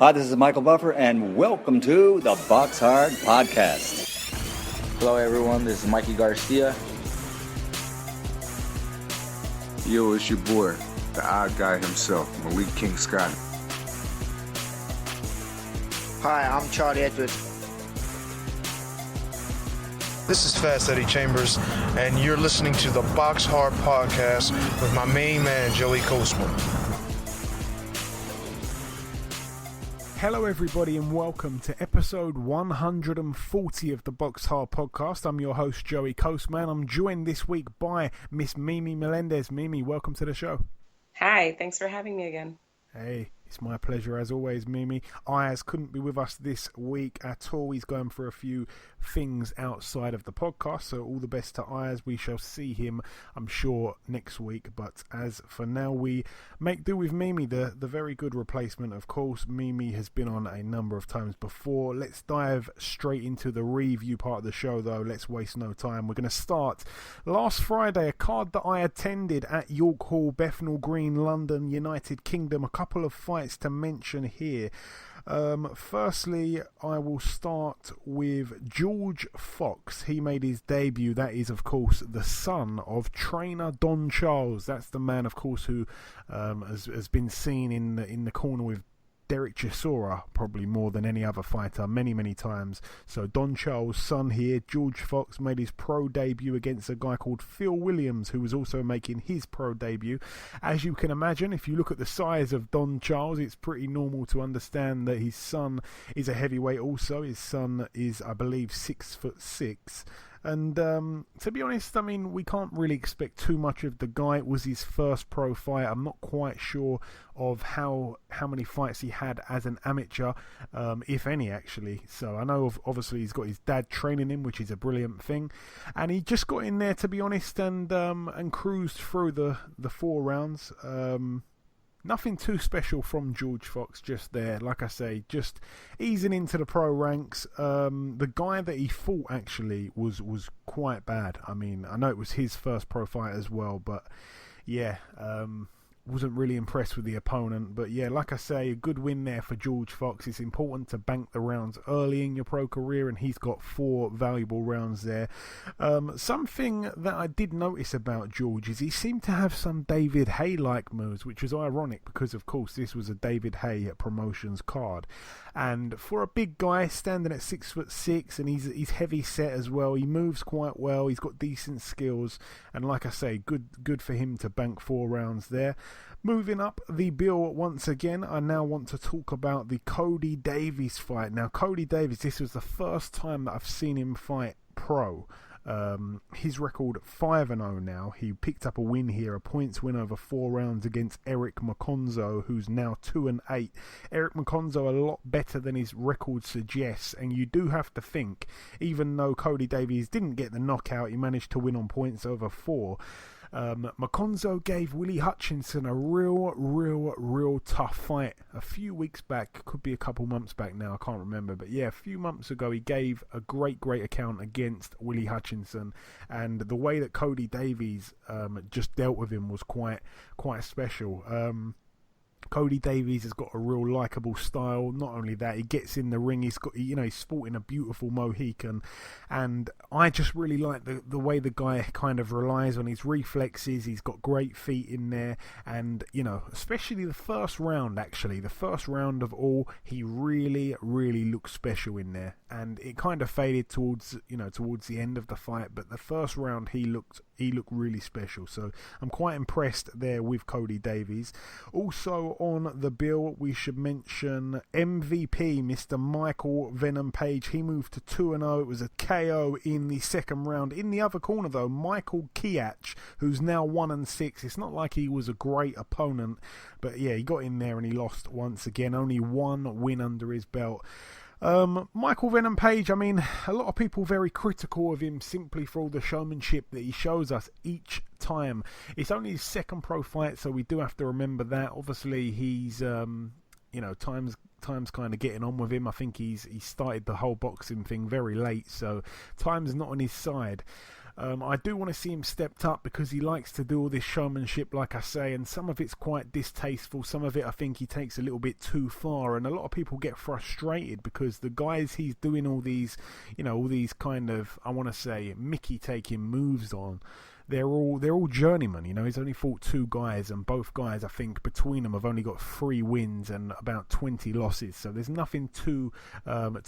Hi, this is Michael Buffer, and welcome to the BoxHard Podcast. Hello, everyone. This is Mikey Garcia. Yo, it's your boy, the odd guy himself, Malik King Scott. Hi, I'm Charlie Edwards. This is Fast Eddie Chambers, and you're listening to the BoxHard Podcast with my main man, Joey Coastman. Hello everybody and welcome to episode 140 of the BoxHard Podcast. I'm your host Joey Coastman. I'm joined this week by Miss Mimi Melendez. Mimi, welcome to the show. Hi, thanks for having me again. Hey, it's my pleasure as always, Mimi. Ayaz couldn't be with us this week at all. He's going for a few things outside of the podcast, so all the best to Ayaz. We shall see him, I'm sure, next week. But as for now, we make do with Mimi, the very good replacement, of course. Mimi has been on a number of times before. Let's dive straight into the review part of the show, though. Let's waste no time. We're going to start last Friday, a card that I attended at York Hall, Bethnal Green, London, United Kingdom. A couple of fights to mention here. Firstly, I will start with George Fox. He made his debut. That is, of course, the son of trainer Don Charles. That's the man, of course, who has been seen in the corner with Derek Chisora probably more than any other fighter many times. So Don Charles' son here, George Fox, made his pro debut against a guy called Phil Williams, who was also making his pro debut. As you can imagine, if you look at the size of Don Charles, it's pretty normal to understand that his son is a heavyweight also. His son is, I believe, 6'6". And to be honest, I mean, we can't really expect too much of the guy. It was his first pro fight. I'm not quite sure of how many fights he had as an amateur, if any, actually. So I know, obviously, he's got his dad training him, which is a brilliant thing. And he just got in there, to be honest, and cruised through the 4 rounds. Nothing too special from George Fox just there. Like I say, just easing into the pro ranks. The guy that he fought actually was quite bad. I mean, I know it was his first pro fight as well, but yeah, wasn't really impressed with the opponent. But yeah, like I say, a good win there for George Fox. It's important to bank the rounds early in your pro career, and he's got 4 valuable rounds there. Something that I did notice about George is he seemed to have some David Haye-like moves, which is ironic because, of course, this was a David Haye Promotions card. And for a big guy standing at 6'6", and he's heavy set as well, he moves quite well, he's got decent skills, and like I say, good for him to bank 4 rounds there. Moving up the bill once again, I now want to talk about the Cody Davies fight. Now, Cody Davies, this was the first time that I've seen him fight pro. His record 5-0 now. He picked up a win here, a points win over 4 rounds against Eric Maconzo, who's now 2-8. Eric Maconzo a lot better than his record suggests, and you do have to think, even though Cody Davies didn't get the knockout, he managed to win on points over 4. Maconzo gave Willie Hutchinson a real tough fight a few weeks back, could be a couple months back now, I can't remember, but yeah, a few months ago he gave a great account against Willie Hutchinson, and the way that Cody Davies just dealt with him was quite special. Cody Davies has got a real likeable style. Not only that, he gets in the ring. He's sporting a beautiful Mohican, and I just really like the way the guy kind of relies on his reflexes. He's got great feet in there, and especially the first round. Actually, the first round of all, he really looks special in there, and it kind of faded towards the end of the fight. But the first round, he looked really special. So I'm quite impressed there with Cody Davies. Also on the bill, we should mention MVP, Mr. Michael Venom Page. He moved to 2-0. It was a KO in the second round. In the other corner, though, Michael Kiach, who's now 1-6. It's not like he was a great opponent, but yeah, he got in there and he lost once again. Only 1 win under his belt. Michael Venom Page, I mean, a lot of people very critical of him simply for all the showmanship that he shows us each time. It's only his second pro fight, so we do have to remember that. Obviously, he's, time's kind of getting on with him. I think he started the whole boxing thing very late, so time's not on his side. I do want to see him stepped up because he likes to do all this showmanship, like I say, and some of it's quite distasteful. Some of it I think he takes a little bit too far, and a lot of people get frustrated because the guys he's doing all these, all these kind of, I want to say, Mickey taking moves on. They're all journeymen, He's only fought 2 guys, and both guys, I think, between them have only got 3 wins and about 20 losses. So there's nothing too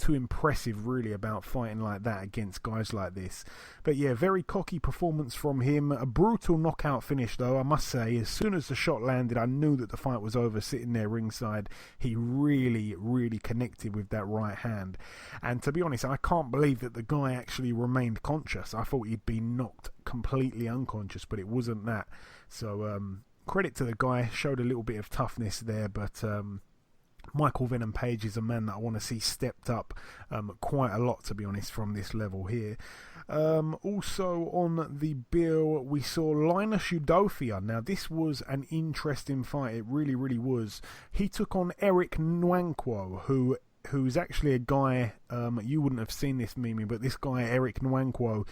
impressive, really, about fighting like that against guys like this. But yeah, very cocky performance from him. A brutal knockout finish, though, I must say. As soon as the shot landed, I knew that the fight was over. Sitting there ringside, he really, really connected with that right hand. And to be honest, I can't believe that the guy actually remained conscious. I thought he'd been knocked completely unconscious, but it wasn't that. So credit to the guy, showed a little bit of toughness there, but Michael Venom Page is a man that I want to see stepped up quite a lot, to be honest, from this level here. Also on the bill, we saw Linus Udofia. Now, this was an interesting fight. It really, really was. He took on Eric Nwankwo, who's actually a guy, you wouldn't have seen this, Mimi, but this guy, Eric Nwankwo,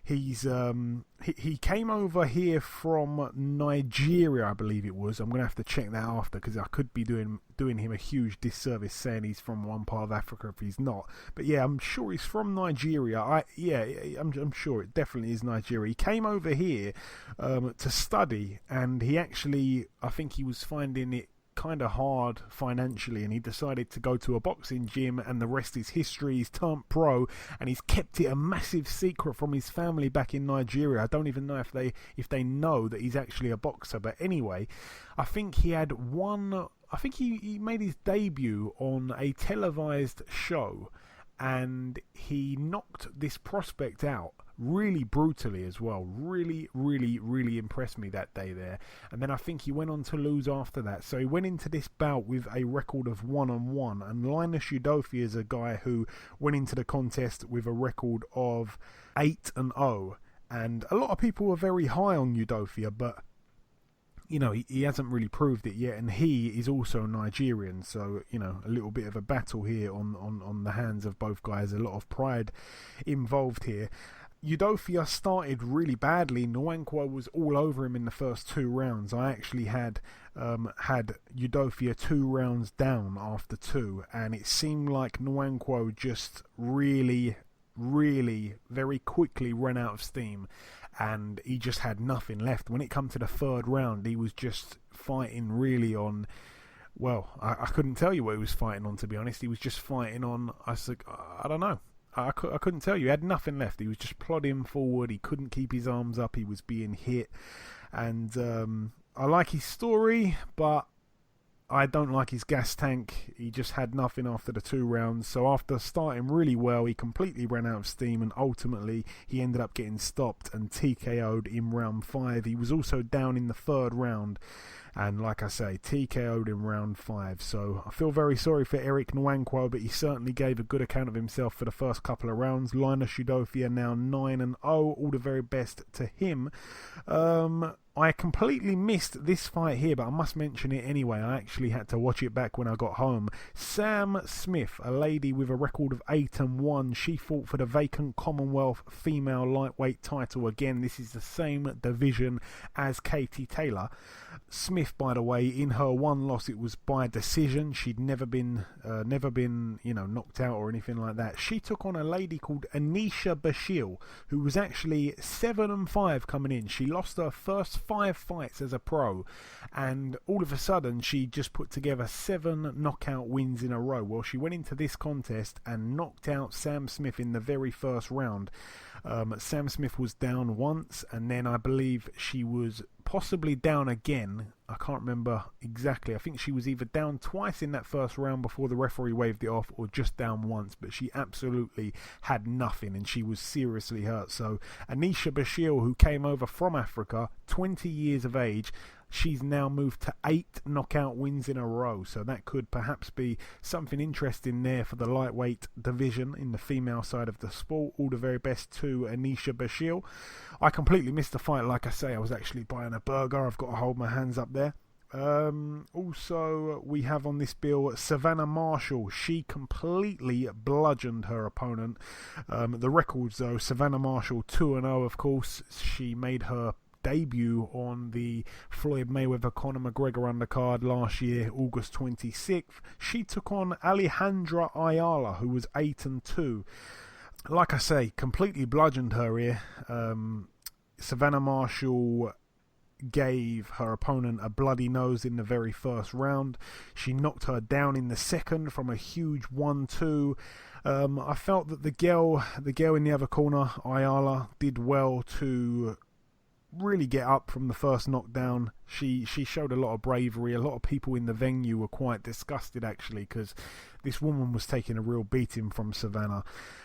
he came over here from Nigeria, I believe it was. I'm going to have to check that after because I could be doing him a huge disservice saying he's from one part of Africa if he's not. But yeah, I'm sure he's from Nigeria. I'm sure it definitely is Nigeria. He came over here to study, and he actually, I think he was finding it kind of hard financially, and he decided to go to a boxing gym, and the rest is history. He's turned pro, and he's kept it a massive secret from his family back in Nigeria. I don't even know if they know that he's actually a boxer. But anyway, I think he made his debut on a televised show, and he knocked this prospect out really brutally as well. Really, really, really impressed me that day there. And then I think he went on to lose after that. So he went into this bout with a record of 1-1. And Linus Udofia is a guy who went into the contest with a record of 8-0. And a lot of people were very high on Udofia, but he hasn't really proved it yet, and he is also Nigerian, so a little bit of a battle here on the hands of both guys. A lot of pride involved here. Udofia started really badly. Nwankwo was all over him in the first 2 rounds. I actually had Udofia 2 rounds down after 2, and it seemed like Nwankwo just really, really very quickly ran out of steam, and he just had nothing left. When it come to the 3rd round, he was just fighting really on, well, I couldn't tell you what he was fighting on, to be honest. He was just fighting on, I don't know. I couldn't tell you. He had nothing left. He was just plodding forward. He couldn't keep his arms up. He was being hit. And I like his story, but I don't like his gas tank. He just had nothing after the 2 rounds. So after starting really well, he completely ran out of steam, and ultimately he ended up getting stopped and TKO'd in round 5. He was also down in the 3rd round, and like I say, TKO'd in round 5. So I feel very sorry for Eric Nwankwo, but he certainly gave a good account of himself for the first couple of rounds. Linus Udofia now 9-0. All the very best to him. I completely missed this fight here, but I must mention it anyway. I actually had to watch it back when I got home. Sam Smith, a lady with a record of 8-1. She fought for the vacant Commonwealth female lightweight title. Again, this is the same division as Katie Taylor. Smith, by the way, in her 1 loss, it was by decision. She'd never been knocked out or anything like that. She took on a lady called Anisha Bashir, who was actually 7-5 coming in. She lost her first 5 fights as a pro, and all of a sudden she just put together 7 knockout wins in a row. Well, she went into this contest and knocked out Sam Smith in the very first round. Sam Smith was down once, and then I believe she was possibly down again. I can't remember exactly. I think she was either down twice in that first round before the referee waved it off, or just down once, but she absolutely had nothing, and she was seriously hurt. So Anisha Bashir, who came over from Africa, 20 years of age, she's now moved to 8 knockout wins in a row, so that could perhaps be something interesting there for the lightweight division in the female side of the sport. All the very best to Anisha Bashir. I completely missed the fight. Like I say, I was actually buying a burger. I've got to hold my hands up there. Also, we have on this bill Savannah Marshall. She completely bludgeoned her opponent. The records, though, Savannah Marshall 2-0, of course. She made her debut on the Floyd Mayweather-Conor McGregor undercard last year, August 26th. She took on Alejandra Ayala, who was 8-2. Like I say, completely bludgeoned her here. Savannah Marshall gave her opponent a bloody nose in the very first round. She knocked her down in the second from a huge 1-2. I felt that the girl in the other corner, Ayala, did well to really get up from the first knockdown. She showed a lot of bravery. A lot of people in the venue were quite disgusted, actually, because this woman was taking a real beating from Savannah,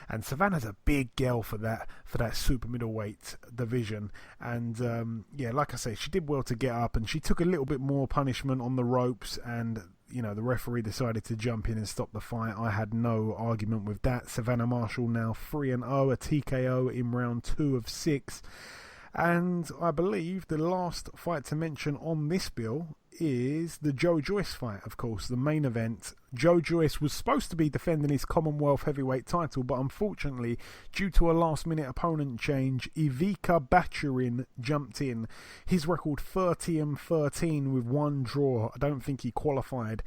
and Savannah's a big girl for that super middleweight division. And like I say, she did well to get up, and she took a little bit more punishment on the ropes, and the referee decided to jump in and stop the fight. I had no argument with that. Savannah Marshall now 3-0, a TKO in round 2 of 6. And I believe the last fight to mention on this bill is the Joe Joyce fight, of course, the main event. Joe Joyce was supposed to be defending his Commonwealth heavyweight title, but unfortunately, due to a last-minute opponent change, Ivica Bachurin jumped in. His record 30-13 with 1 draw. I don't think he qualified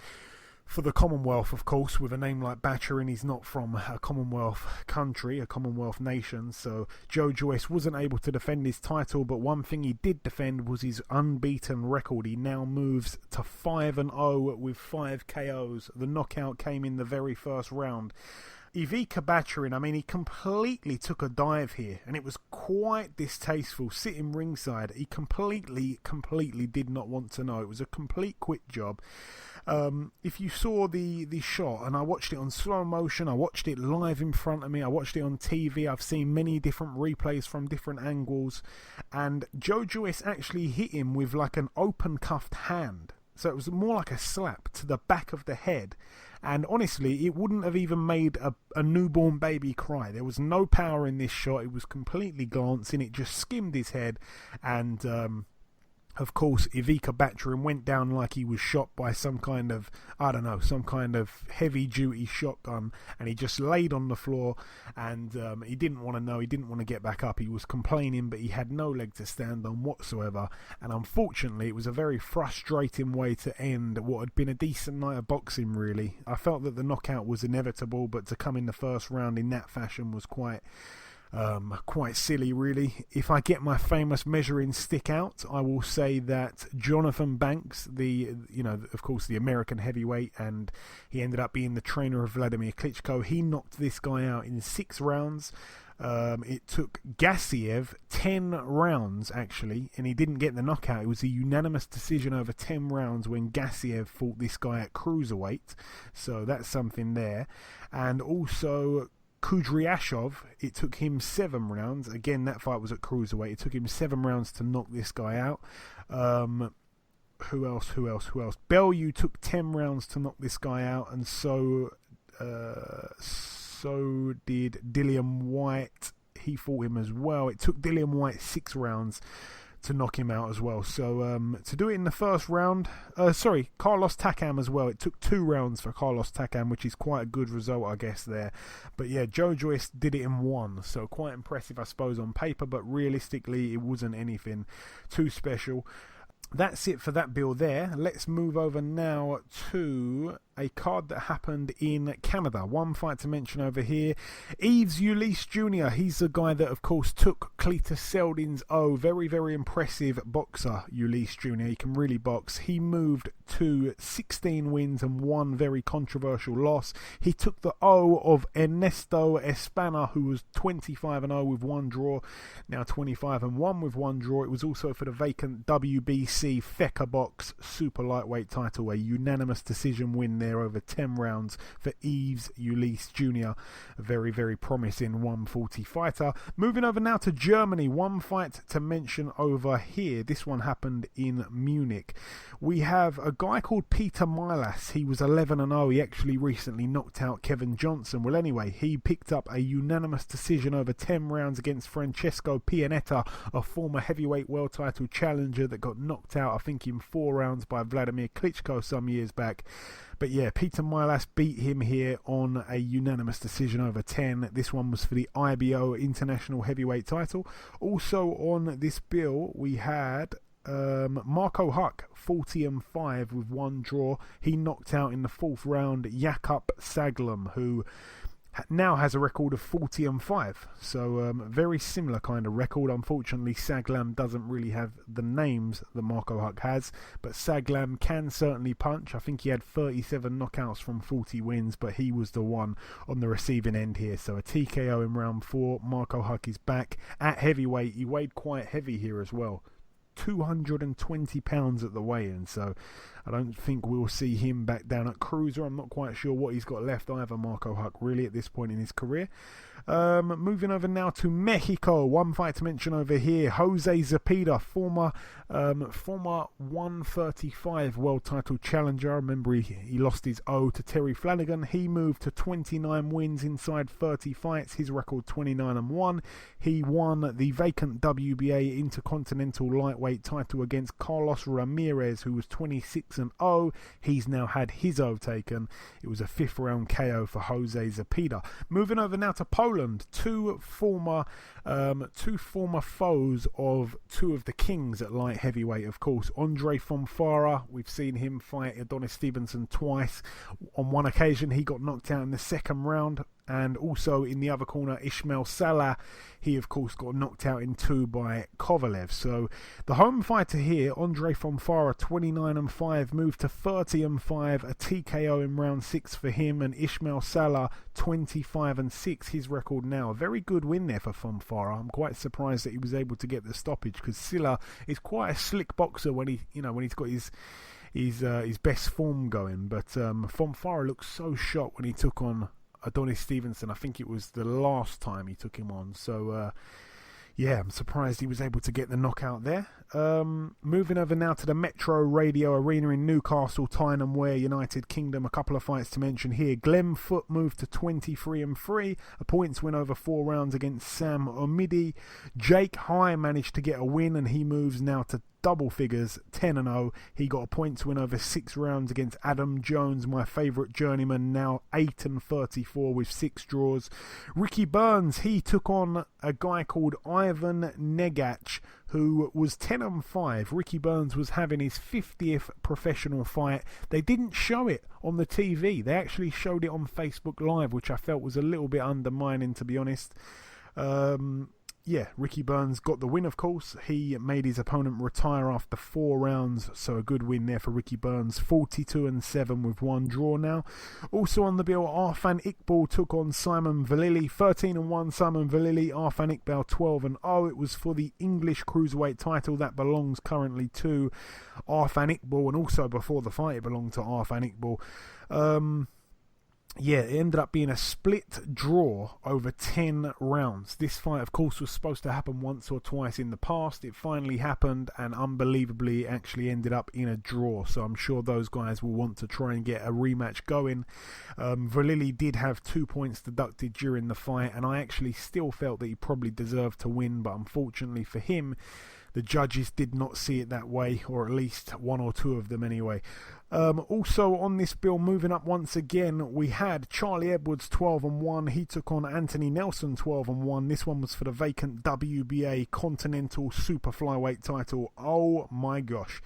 for the Commonwealth, of course. With a name like Bachurin, he's not from a Commonwealth country, a Commonwealth nation, so Joe Joyce wasn't able to defend his title, but one thing he did defend was his unbeaten record. He now moves to 5-0 with 5 KOs. The knockout came in the very first round. Ivica Bachurin, he completely took a dive here, and it was quite distasteful. Sitting ringside, he completely did not want to know. It was a complete quit job. If you saw the shot, and I watched it on slow motion, I watched it live in front of me, I watched it on TV, I've seen many different replays from different angles, and Joe Joyce actually hit him with like an open cuffed hand. So it was more like a slap to the back of the head. And honestly, it wouldn't have even made a newborn baby cry. There was no power in this shot. It was completely glancing. It just skimmed his head. And of course, Ivica Bachurin went down like he was shot by some kind of heavy-duty shotgun, and he just laid on the floor, and he didn't want to know, he didn't want to get back up. He was complaining, but he had no leg to stand on whatsoever, and unfortunately, it was a very frustrating way to end what had been a decent night of boxing, really. I felt that the knockout was inevitable, but to come in the first round in that fashion was quite silly, really. If I get my famous measuring stick out, I will say that Jonathan Banks, of course, the American heavyweight, and he ended up being the trainer of Vladimir Klitschko, he knocked this guy out in 6 rounds. It took Gassiev 10 rounds, actually, and he didn't get the knockout. It was a unanimous decision over 10 rounds when Gassiev fought this guy at cruiserweight, so that's something there. And also Kudryashov, it took him 7 rounds. Again, that fight was at cruiserweight. It took him 7 rounds to knock this guy out. Who else? Bellew took 10 rounds to knock this guy out, and so did Dillian White. He fought him as well. It took Dillian White 6 rounds to knock him out as well. So to do it in the first round, Carlos Takam as well. It took 2 rounds for Carlos Takam, which is quite a good result, I guess, there. But yeah, Joe Joyce did it in 1, so quite impressive, I suppose, on paper, but realistically, it wasn't anything too special. That's it for that bill there. Let's move over now to a card that happened in Canada. One fight to mention over here. Yves Ulysse Jr. He's the guy that, of course, took Cletus Seldin's very, very impressive boxer, Ulysse Jr. He can really box. He moved to 16 wins and 1 very controversial loss. He took the O of Ernesto Espana, who was 25-0 with 1 draw, now 25-1 with 1 draw. It was also for the vacant WBC Featherweight Super lightweight title, a unanimous decision win there over 10 rounds for Yves Ulysse Jr., a very, very promising 140 fighter. Moving over now to Germany, one fight to mention over here. This one happened in Munich. We have a guy called Peter Milas. He was 11-0. He actually recently knocked out Kevin Johnson. Well, anyway, he picked up a unanimous decision over 10 rounds against Francesco Pianetta, a former heavyweight world title challenger that got knocked out, I think, in 4 rounds by Vladimir Klitschko some years back. But yeah, Peter Milas beat him here on a unanimous decision over 10. This one was for the IBO International Heavyweight title. Also on this bill, we had Marco Huck, 40-5 with 1 draw. He knocked out in the 4th round Jakub Saglam, who now has a record of 40-5. So very similar kind of record. Unfortunately, Saglam doesn't really have the names that Marco Huck has, but Saglam can certainly punch. I think he had 37 knockouts from 40 wins, but he was the one on the receiving end here. So a TKO in round 4. Marco Huck is back at heavyweight. He weighed quite heavy here as well, 220 pounds at the weigh-in, so I don't think we'll see him back down at cruiser. I'm not quite sure what he's got left either, Marco Huck, really, at this point in his career. Moving over now to Mexico, one fight to mention over here. Jose Zepeda, former 135 world title challenger. I remember he lost his O to Terry Flanagan. He moved to 29 wins inside 30 fights. His record 29-1. He won the vacant WBA Intercontinental Lightweight title against Carlos Ramirez, who was 26-0. He's now had his O taken. It was a 5th round KO for Jose Zepeda. Moving over now to Poland. Two former foes of 2 of the kings at light heavyweight, of course. Andre Fonfara, we've seen him fight Adonis Stevenson twice. On one occasion, he got knocked out in the 2nd round. And also in the other corner, Ismail Salah, he of course got knocked out in 2 by Kovalev. So the home fighter here, Andre Fonfara, 29-5, moved to 30-5, a TKO in round 6 for him, and Ismail Salah, 25-6, his record now. A very good win there for Fonfara. I'm quite surprised that he was able to get the stoppage, because Silla is quite a slick boxer when he's got his best form going. But Fonfara looked so shot when he took on Adonis Stevenson. I think it was the last time he took him on. So yeah, I'm surprised he was able to get the knockout there. Moving over now to the Metro Radio Arena in Newcastle, Tyne Wear, United Kingdom. A couple of fights to mention here. Glenn Foote moved to 23-3, a points win over 4 rounds against Sam Omidi. Jake High managed to get a win, and he moves now to double figures, 10-0. He got a points win over 6 rounds against Adam Jones, my favourite journeyman, now 8-34 with 6 draws. Ricky Burns, he took on a guy called Ivan Negach, who was 10-5. Ricky Burns was having his 50th professional fight. They didn't show it on the TV. They actually showed it on Facebook Live, which I felt was a little bit undermining, to be honest. Yeah, Ricky Burns got the win, of course. He made his opponent retire after 4 rounds, so a good win there for Ricky Burns. 42-7 with 1 draw now. Also on the bill, Arfan Iqbal took on Simon Vallily. 13-1 Simon Vallily, Arfan Iqbal 12-0. It was for the English cruiserweight title that belongs currently to Arfan Iqbal, and also before the fight it belonged to Arfan Iqbal. Yeah, it ended up being a split draw over 10 rounds. This fight, of course, was supposed to happen once or twice in the past. It finally happened, and unbelievably actually ended up in a draw. So I'm sure those guys will want to try and get a rematch going. Vallily did have 2 points deducted during the fight, and I actually still felt that he probably deserved to win, but unfortunately for him, the judges did not see it that way, or at least 1 or 2 of them anyway. Also on this bill, moving up once again, we had Charlie Edwards 12-1. He took on Anthony Nelson 12-1. This one was for the vacant WBA Continental Super-Flyweight title. Oh my gosh.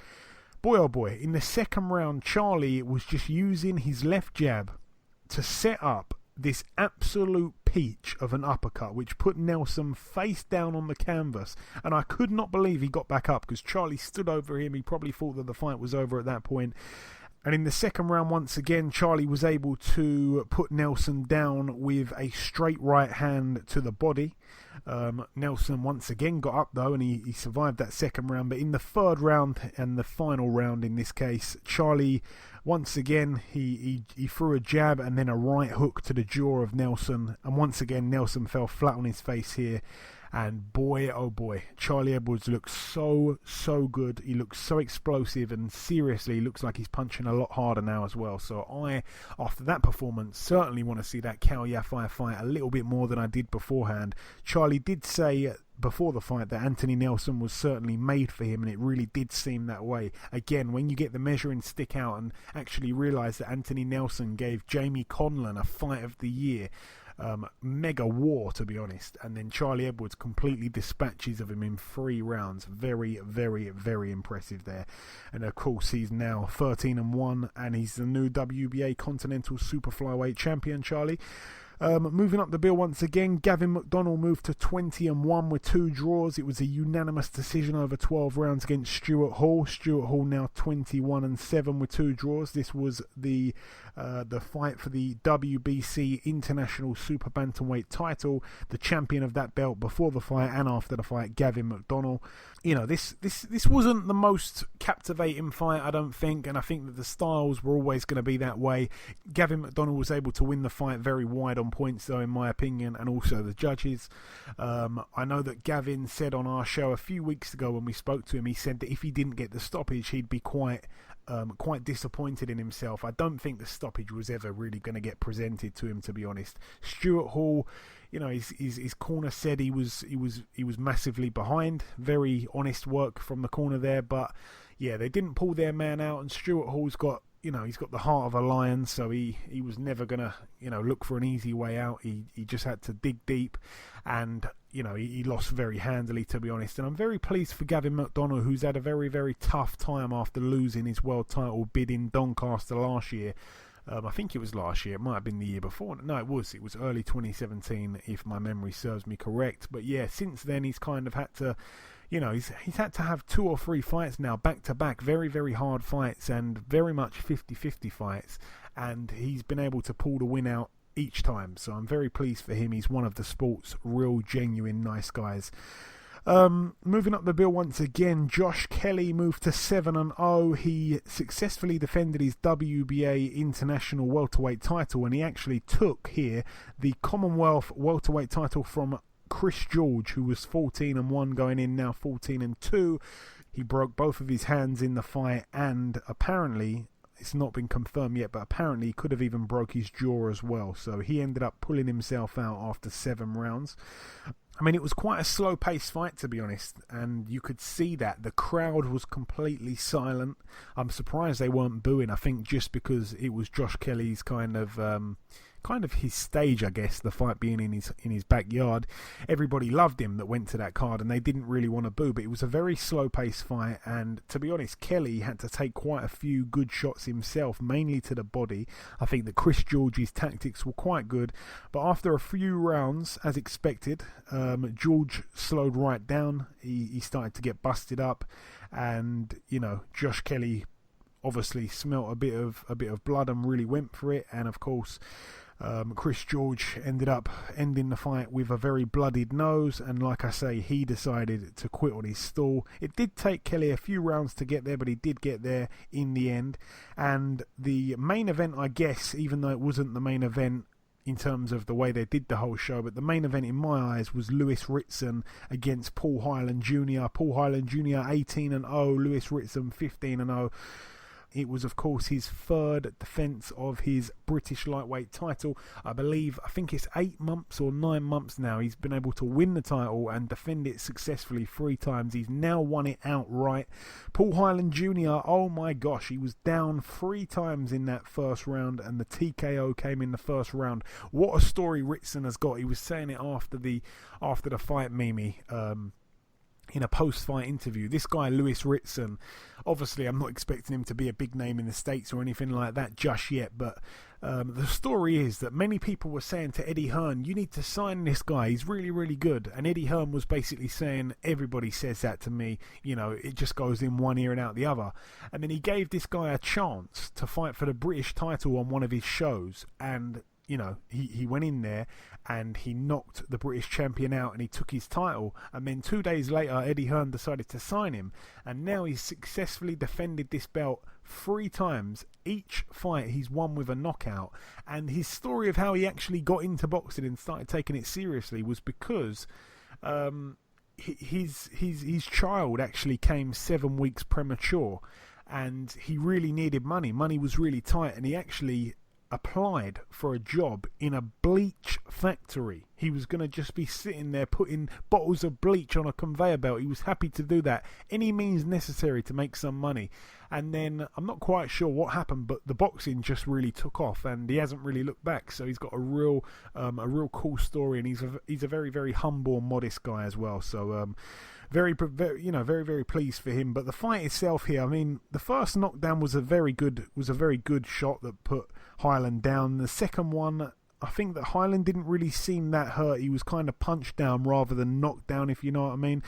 Boy oh boy, in the 2nd round, Charlie was just using his left jab to set up this absolute peach of an uppercut, which put Nelson face down on the canvas, and I could not believe he got back up, because Charlie stood over him. He probably thought that the fight was over at that point, And in the second round, once again, Charlie was able to put Nelson down with a straight right hand to the body. Nelson once again got up though, and he survived that second round. But in the third round and the final round in this case, Charlie once again he threw a jab and then a right hook to the jaw of Nelson, and once again Nelson fell flat on his face here. And boy, oh boy, Charlie Edwards looks so good. He looks so explosive, and seriously, he looks like he's punching a lot harder now as well. So I, after that performance, certainly want to see that Cal Yafai fight a little bit more than I did beforehand. Charlie did say before the fight that Anthony Nelson was certainly made for him, and it really did seem that way. Again, when you get the measuring stick out and actually realise that Anthony Nelson gave Jamie Conlan a fight of the year, mega war, to be honest, and then Charlie Edwards completely dispatches of him in 3 rounds. Very, very, very impressive there. And of course, he's now 13-1, and he's the new WBA Continental Super-Flyweight champion, Charlie. Moving up the bill once again, Gavin McDonnell moved to 20-1 with 2 draws. It was a unanimous decision over 12 rounds against Stuart Hall. Stuart Hall now 21-7 with 2 draws. This was the fight for the WBC International Super Bantamweight title. The champion of that belt before the fight and after the fight, Gavin McDonnell. You know, this wasn't the most captivating fight, I don't think, and I think that the styles were always going to be that way. Gavin McDonnell was able to win the fight very wide on points, though, in my opinion, and also the judges. I know that Gavin said on our show a few weeks ago when we spoke to him, he said that if he didn't get the stoppage, he'd be quite disappointed in himself. I don't think the stoppage was ever really going to get presented to him, to be honest. Stuart Hall, you know, his corner said he was massively behind. Very honest work from the corner there, but yeah, they didn't pull their man out, and Stuart Hall's got, you know, he's got the heart of a lion, so he was never gonna, you know, look for an easy way out. He just had to dig deep, and you know, he lost very handily, to be honest. And I'm very pleased for Gavin McDonnell, who's had a very, very tough time after losing his world title bid in Doncaster last year. I think it was last year. It might have been the year before. No, it was early 2017, if my memory serves me correct. But yeah, since then he's kind of had to, you know, he's had to have 2 or 3 fights now, back-to-back, very, very hard fights, and very much 50-50 fights, and he's been able to pull the win out each time. So I'm very pleased for him. He's one of the sport's real, genuine, nice guys. Moving up the bill once again, Josh Kelly moved to 7-0. He successfully defended his WBA International Welterweight title, and he actually took here the Commonwealth Welterweight title from Chris George, who was 14-1 going in, now 14-2. He broke both of his hands in the fight, and apparently, it's not been confirmed yet, but apparently he could have even broke his jaw as well. So he ended up pulling himself out after 7 rounds. I mean, it was quite a slow-paced fight, to be honest, and you could see that. The crowd was completely silent. I'm surprised they weren't booing. I think just because it was Josh Kelly's kind of his stage, I guess, the fight being in his backyard. Everybody loved him that went to that card, and they didn't really want to boo, but it was a very slow-paced fight, and to be honest, Kelly had to take quite a few good shots himself, mainly to the body. I think that Chris George's tactics were quite good, but after a few rounds, as expected, George slowed right down. He started to get busted up, and, you know, Josh Kelly obviously smelt a bit of blood and really went for it, and of course, Chris George ended up ending the fight with a very bloodied nose, and like I say, he decided to quit on his stall. It did take Kelly a few rounds to get there, but he did get there in the end. And the main event, I guess, even though it wasn't the main event in terms of the way they did the whole show, but the main event in my eyes was Lewis Ritson against Paul Hyland Jr. Paul Hyland Jr. 18-0, Lewis Ritson 15-0. It was, of course, his 3rd defence of his British lightweight title. I think it's 8 months or 9 months now. He's been able to win the title and defend it successfully 3 times. He's now won it outright. Paul Hyland Jr., oh my gosh, he was down 3 times in that first round, and the TKO came in the first round. What a story Ritson has got. He was saying it after the fight, Mimi. in a post-fight interview. This guy, Lewis Ritson, obviously I'm not expecting him to be a big name in the States or anything like that just yet, but the story is that many people were saying to Eddie Hearn, you need to sign this guy, he's really, really good. And Eddie Hearn was basically saying, everybody says that to me, it just goes in one ear and out the other. And then he gave this guy a chance to fight for the British title on one of his shows, and he went in there and he knocked the British champion out and he took his title. And then 2 days later, Eddie Hearn decided to sign him. And now he's successfully defended this belt 3 times. Each fight he's won with a knockout. And his story of how he actually got into boxing and started taking it seriously was because his child actually came 7 weeks premature. And he really needed money. Money was really tight, and he actually applied for a job in a bleach factory. He was going to just be sitting there putting bottles of bleach on a conveyor belt. He was happy to do that, any means necessary to make some money. And then I'm not quite sure what happened, but the boxing just really took off, and he hasn't really looked back. So he's got a real cool story, and he's a very, very humble and modest guy as well. So very, very pleased for him. But the fight itself here, I mean, the first knockdown was a very good shot that put Highland down. The second one, I think that Highland didn't really seem that hurt. He was kind of punched down rather than knocked down, if you know what I mean.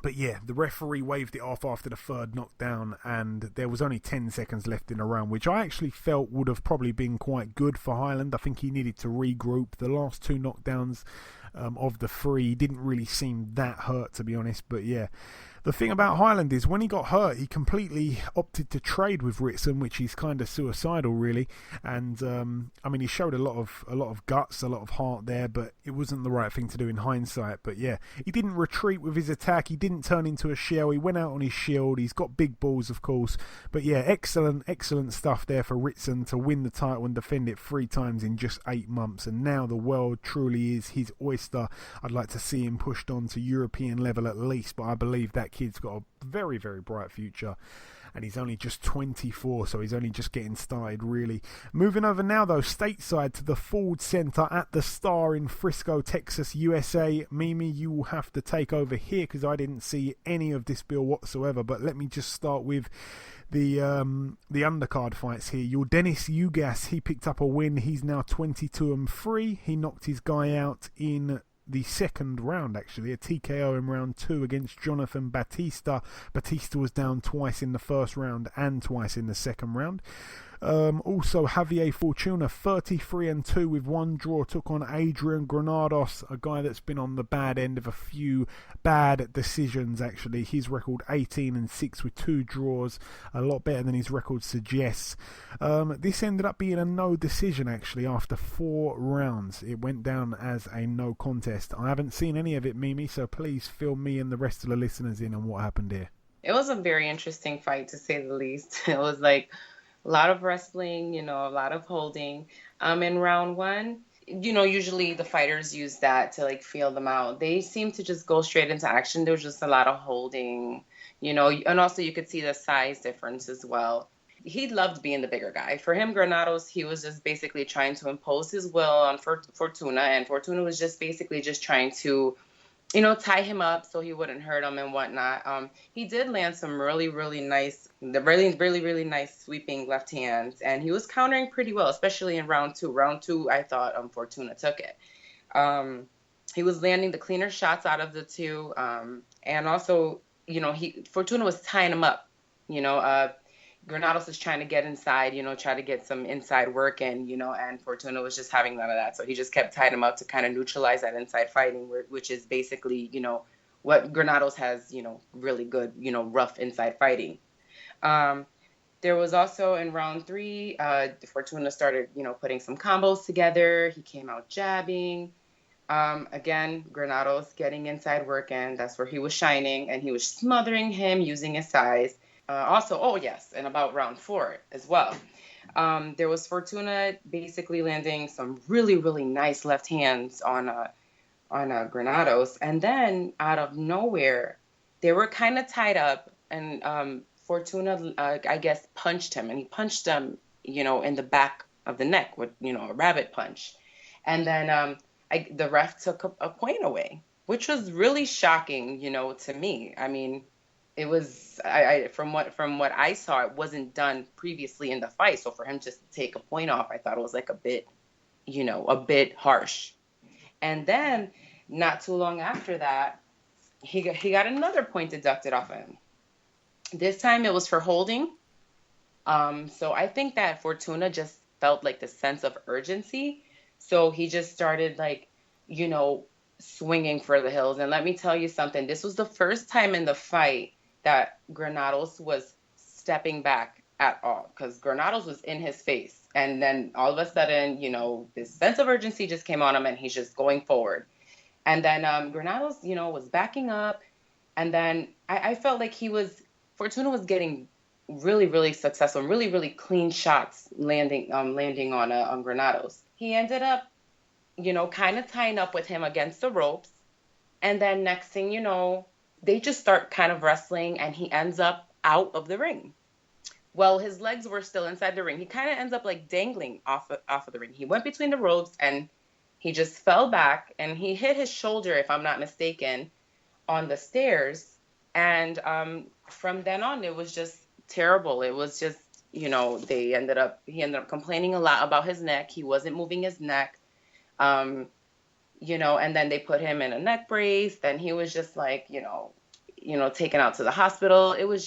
But yeah, the referee waved it off after the third knockdown, and there was only 10 seconds left in the round, which I actually felt would have probably been quite good for Highland. I think he needed to regroup. The last 2 knockdowns of the 3 didn't really seem that hurt, to be honest. But yeah, the thing about Highland is when he got hurt, he completely opted to trade with Ritson, which is kind of suicidal, really. And I mean, he showed a lot of guts, a lot of heart there, but it wasn't the right thing to do in hindsight. But yeah, he didn't retreat with his attack. He didn't turn into a shell. He went out on his shield. He's got big balls, of course. But yeah, excellent stuff there for Ritson to win the title and defend it 3 times in just 8 months. And now the world truly is his oyster. I'd like to see him pushed on to European level at least, but I believe that kid's got a very, very bright future, and he's only just 24, so he's only just getting started, really. Moving over now, though, stateside to the Ford Center at the Star in Frisco, Texas, USA. Mimi, you will have to take over here because I didn't see any of this bill whatsoever, but let me just start with the undercard fights here. Your Dennis Ugas, he picked up a win. He's now 22-3. He knocked his guy out in the second round, actually, a TKO in round 2 against Jonathan Batista. Batista was down twice in the first round and twice in the second round. Also, Javier Fortuna, 33-2 with 1 draw, took on Adrian Granados, a guy that's been on the bad end of a few bad decisions, actually. His record 18-6 with 2 draws, a lot better than his record suggests. This ended up being a no decision, actually, after 4 rounds. It went down as a no contest. I haven't seen any of it, Mimi, so please fill me and the rest of the listeners in on what happened here. It was a very interesting fight, to say the least. It was like a lot of wrestling, a lot of holding. In round 1, usually the fighters use that to like feel them out. They seem to just go straight into action. There was just a lot of holding, and also you could see the size difference as well. He loved being the bigger guy. For him, Granados, he was just basically trying to impose his will on Fortuna, and Fortuna was just basically just trying to tie him up so he wouldn't hurt him and whatnot. He did land some really, really nice sweeping left hands, and he was countering pretty well, especially in round 2. Round 2, I thought Fortuna took it. He was landing the cleaner shots out of the 2, and also, Fortuna was tying him up. Granados was trying to get inside, try to get some inside work in, and Fortuna was just having none of that. So he just kept tying him up to kind of neutralize that inside fighting, which is basically, what Granados has, really good, rough inside fighting. There was also in round 3, Fortuna started, putting some combos together. He came out jabbing. Again, Granados getting inside work in. That's where he was shining, and he was smothering him using his size. And about round 4 as well. There was Fortuna basically landing some really, really nice left hands on Granados. And then out of nowhere, they were kind of tied up, and Fortuna, I guess, punched him. And he punched him, in the back of the neck with, a rabbit punch. And then the ref took a point away. which was really shocking, to me. I mean, it was, from what I saw, it wasn't done previously in the fight. So for him just to take a point off, I thought it was like a bit harsh. And then not too long after that, he got another point deducted off of him. This time it was for holding. So I think that Fortuna just felt like the sense of urgency. So he just started swinging for the hills. And let me tell you something. This was the first time in the fight that Granados was stepping back at all, because Granados was in his face. And then all of a sudden, this sense of urgency just came on him and he's just going forward. And then Granados, was backing up. And then I felt like Fortuna was getting really, really successful, really, really clean shots landing on Granados. He ended up, kind of tying up with him against the ropes. And then next thing you know, they just start kind of wrestling and he ends up out of the ring. Well, his legs were still inside the ring. He kind of ends up like dangling off of the ring. He went between the ropes and he just fell back and he hit his shoulder, if I'm not mistaken, on the stairs. And from then on, it was just terrible. It was just, he ended up complaining a lot about his neck. He wasn't moving his neck, and then they put him in a neck brace. Then he was just like, taken out to the hospital. It's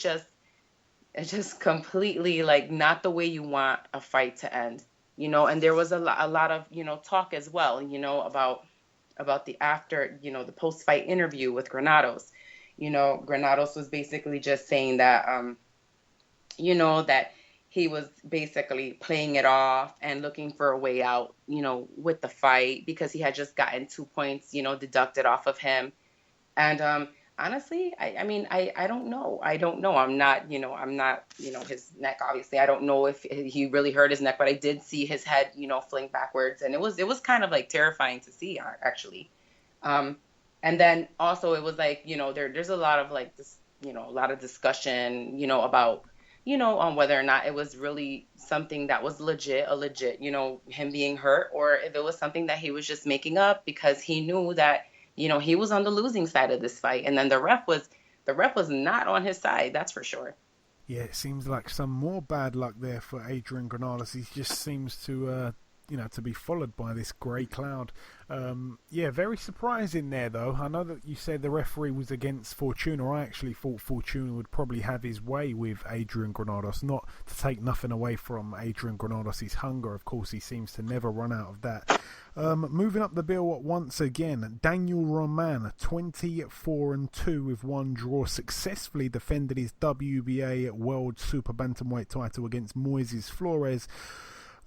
just completely like not the way you want a fight to end, and there was a lot of, talk as well, about the after, the post-fight interview with Granados. Granados was basically just saying that, that he was basically playing it off and looking for a way out, with the fight because he had just gotten 2 points, deducted off of him. And honestly, I don't know. I'm not, his neck, obviously. I don't know if he really hurt his neck, but I did see his head, fling backwards. And it was kind of like terrifying to see, actually. And then also it was like, there's a lot of like this, a lot of discussion, about, on whether or not it was really something that was legit, him being hurt, or if it was something that he was just making up because he knew that, he was on the losing side of this fight. And then the ref was not on his side. That's for sure. Yeah, it seems like some more bad luck there for Adrian Granados. He just seems to, to be followed by this grey cloud. Yeah, very surprising there, though. I know that you said the referee was against Fortuna. I actually thought Fortuna would probably have his way with Adrian Granados, not to take nothing away from Adrian Granados' hunger. Of course, he seems to never run out of that. Moving up the bill once again, Daniel Roman, 24-2 with one draw, successfully defended his WBA World Super Bantamweight title against Moises Flores.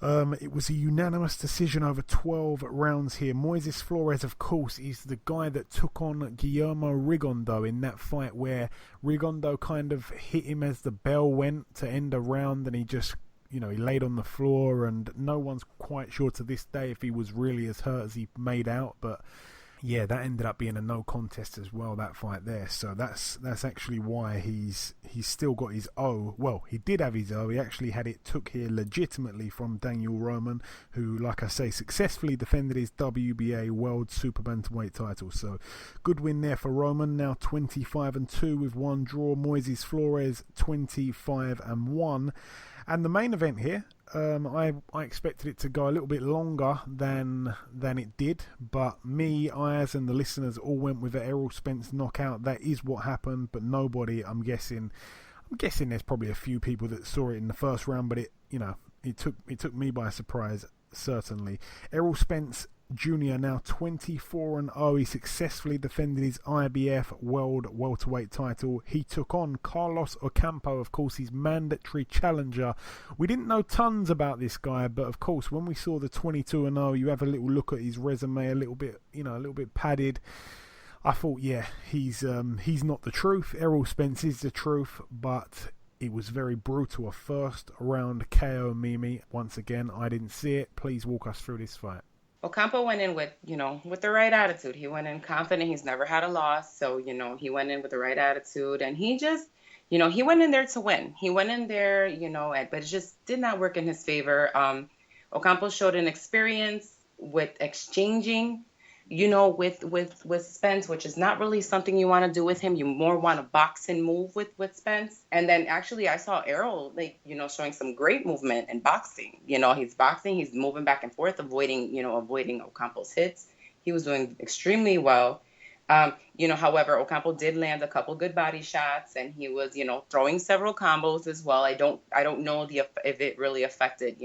It was a unanimous decision over 12 rounds here. Moises Flores, of course, is the guy that took on Guillermo Rigondeaux in that fight where Rigondeaux kind of hit him as the bell went to end a round, and he just, he laid on the floor, and no one's quite sure to this day if he was really as hurt as he made out, but yeah, that ended up being a no contest as well, that fight there. So that's actually why he's still got his O. Well, he did have his O. He actually had it took here legitimately from Daniel Roman, who, like I say, successfully defended his WBA World Super Bantamweight title. So good win there for Roman. Now 25-2 with one draw. Moises Flores 25-1. And the main event here, I expected it to go a little bit longer than it did, but me, Ayaz, and the listeners all went with an Errol Spence knockout. That is what happened, but nobody, I'm guessing there's probably a few people that saw it in the first round, but it took me by surprise, certainly. Errol Spence Jr. now 24-0. He successfully defended his IBF World Welterweight title. He took on Carlos Ocampo, of course, his mandatory challenger. We didn't know tons about this guy, but of course, when we saw the 22-0, you have a little look at his resume, a little bit padded. I thought, yeah, he's not the truth. Errol Spence is the truth, but it was very brutal. A first round KO, Mimi. Once again, I didn't see it. Please walk us through this fight. Ocampo went in with the right attitude. He went in confident. He's never had a loss. So, he went in with the right attitude, and he just, he went in there to win. He went in there, but it just did not work in his favor. Ocampo showed an experience with exchanging with Spence, which is not really something you want to do with him. You more want to box and move with Spence. And then actually I saw Errol, showing some great movement in boxing. He's boxing, he's moving back and forth, avoiding Ocampo's hits. He was doing extremely well. However, Ocampo did land a couple good body shots, and he was, throwing several combos as well. I don't know if it really affected,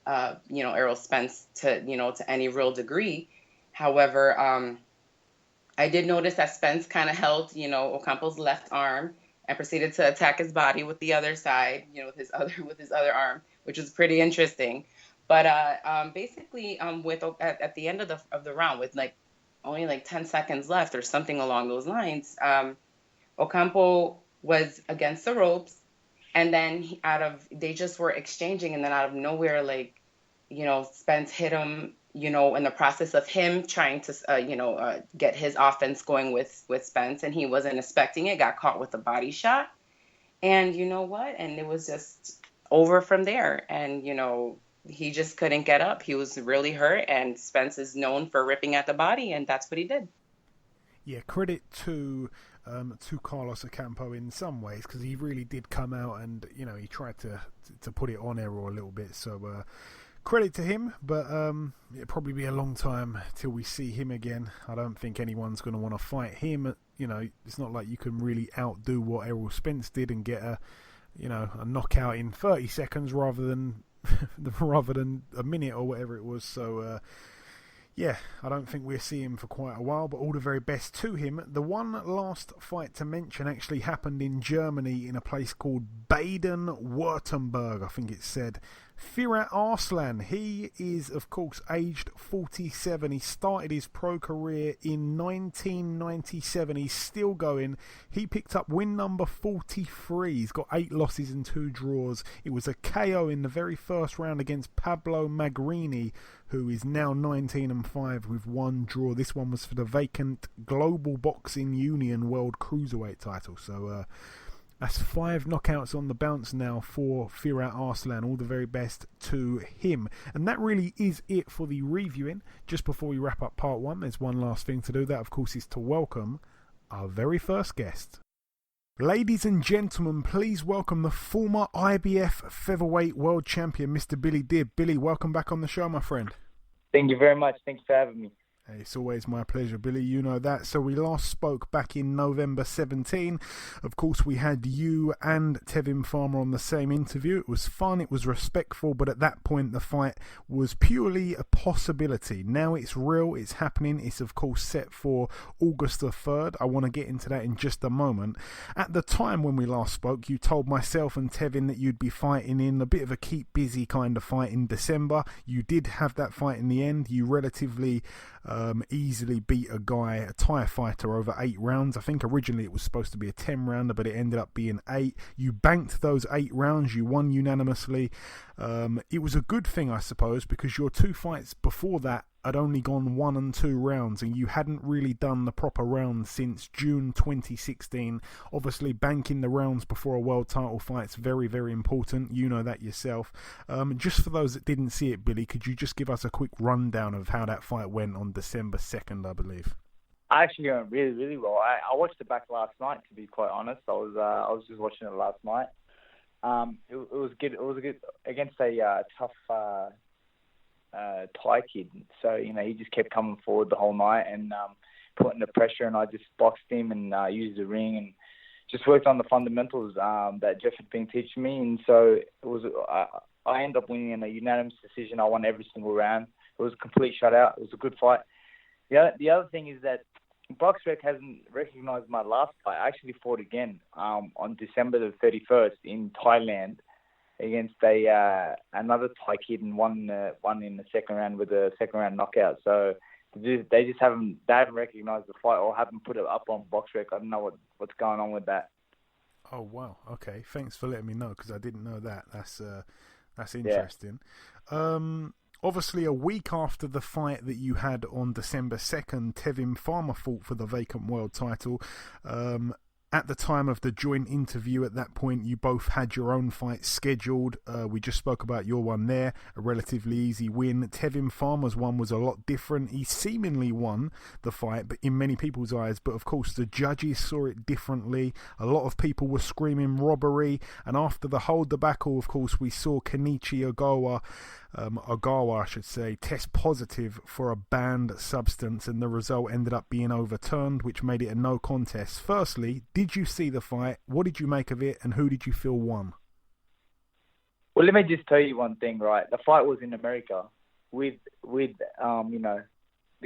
Errol Spence to any real degree. However, I did notice that Spence kind of held, Ocampo's left arm and proceeded to attack his body with the other side, with his other arm, which was pretty interesting. But basically, at the end of the round, with only 10 seconds left or something along those lines, Ocampo was against the ropes, and then they just were exchanging, and then out of nowhere, Spence hit him. In the process of him trying to, get his offense going with Spence, and he wasn't expecting it, got caught with a body shot. And you know what? And it was just over from there. And, he just couldn't get up. He was really hurt, and Spence is known for ripping at the body, and that's what he did. Yeah, credit to Carlos Ocampo in some ways, because he really did come out and, he tried to put it on Errol a little bit. So, credit to him, but it'll probably be a long time till we see him again. I don't think anyone's going to want to fight him. It's not like you can really outdo what Errol Spence did and get a knockout in 30 seconds rather than a minute or whatever it was. So, I don't think we'll see him for quite a while, but all the very best to him. The one last fight to mention actually happened in Germany in a place called Baden-Württemberg, I think it said. Firat Arslan, he is of course aged 47. He started his pro career in 1997. He's still going. He picked up win number 43. He's got 8 losses and 2 draws. It was a KO in the very first round against Pablo Magrini, who is now 19-5 with 1 draw. This one was for the vacant Global Boxing Union World Cruiserweight title. So that's 5 knockouts on the bounce now for Firat Arslan. All the very best to him. And that really is it for the reviewing. Just before we wrap up part 1, there's one last thing to do. That, of course, is to welcome our very first guest. Ladies and gentlemen, please welcome the former IBF Featherweight World Champion, Mr. Billy Dibb. Billy, welcome back on the show, my friend. Thank you very much. Thanks for having me. It's always my pleasure, Billy. You know that. So we last spoke back in November 17. Of course, we had you and Tevin Farmer on the same interview. It was fun. It was respectful. But at that point, the fight was purely a possibility. Now it's real. It's happening. It's, of course, set for August the 3rd. I want to get into that in just a moment. At the time when we last spoke, you told myself and Tevin that you'd be fighting in a bit of a keep busy kind of fight in December. You did have that fight in the end. You relatively easily beat a Thai fighter over 8 rounds. I think originally it was supposed to be a 10 rounder, but it ended up being 8. You banked those 8 rounds. You won unanimously. It was a good thing, I suppose, because your 2 fights before that had only gone 1 and 2 rounds, and you hadn't really done the proper rounds since June 2016. Obviously, banking the rounds before a world title fight's very, very important. You know that yourself. Just for those that didn't see it, Billy, could you just give us a quick rundown of how that fight went on December 2nd, I believe? I actually went really, really well. I watched it back last night, to be quite honest. I was just watching it last night. It was good. It was good against a tough Thai kid. So, he just kept coming forward the whole night and putting the pressure, and I just boxed him and used the ring and just worked on the fundamentals that Jeff had been teaching me. And so it was. I ended up winning in a unanimous decision. I won every single round. It was a complete shutout. It was a good fight. The other thing is that BoxRec hasn't recognised my last fight. I actually fought again on December the 31st in Thailand against another Thai kid and won in the second round with a second round knockout. So they just haven't recognised the fight or haven't put it up on BoxRec. I don't know what's going on with that. Oh wow, okay. Thanks for letting me know, because I didn't know that. That's interesting. Yeah. Obviously, a week after the fight that you had on December 2nd, Tevin Farmer fought for the vacant world title. At the time of the joint interview, at that point, you both had your own fights scheduled. We just spoke about your one there, a relatively easy win. Tevin Farmer's one was a lot different. He seemingly won the fight, but in many people's eyes. But of course, the judges saw it differently. A lot of people were screaming robbery. And after the whole debacle, of course, we saw Kenichi Ogawa, test positive for a banned substance, and the result ended up being overturned, which made it a no contest. Firstly, did you see the fight? What did you make of it, and who did you feel won? Well, let me just tell you one thing, right? The fight was in America with the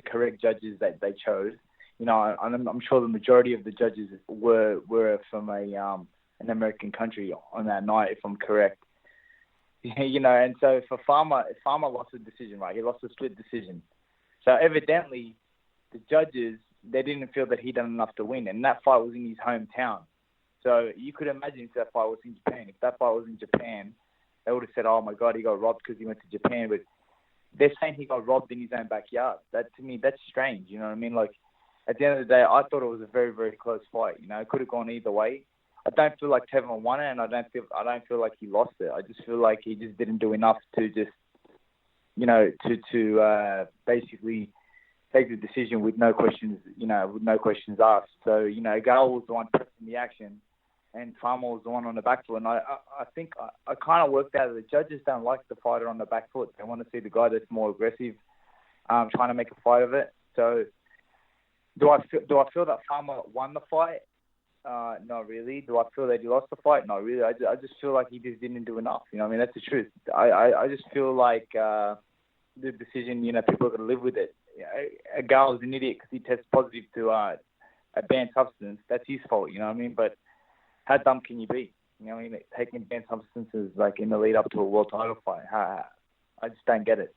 correct judges that they chose. I'm sure the majority of the judges were from an American country on that night, if I'm correct. And so for Farmer lost the decision, right? He lost a split decision. So evidently, the judges, they didn't feel that he'd done enough to win. And that fight was in his hometown. So you could imagine if that fight was in Japan. If that fight was in Japan, they would have said, oh my God, he got robbed because he went to Japan. But they're saying he got robbed in his own backyard. That, to me, that's strange. You know what I mean? Like, at the end of the day, I thought it was a very, very close fight. It could have gone either way. I don't feel like Tevin won it, and I don't feel like he lost it. I just feel like he just didn't do enough to just, basically take the decision with no questions, asked. So, Gal was the one pressing the action, and Farmer was the one on the back foot. And I think I kind of worked out that the judges don't like the fighter on the back foot. They want to see the guy that's more aggressive, trying to make a fight of it. So, do I feel that Farmer won the fight? Not really. Do I feel that he lost the fight? Not really. I just feel like he just didn't do enough. That's the truth. I just feel like the decision, people are going to live with it. Gal is an idiot because he tested positive to a banned substance. That's his fault, But how dumb can you be? Taking banned substances like in the lead up to a world title fight. I just don't get it.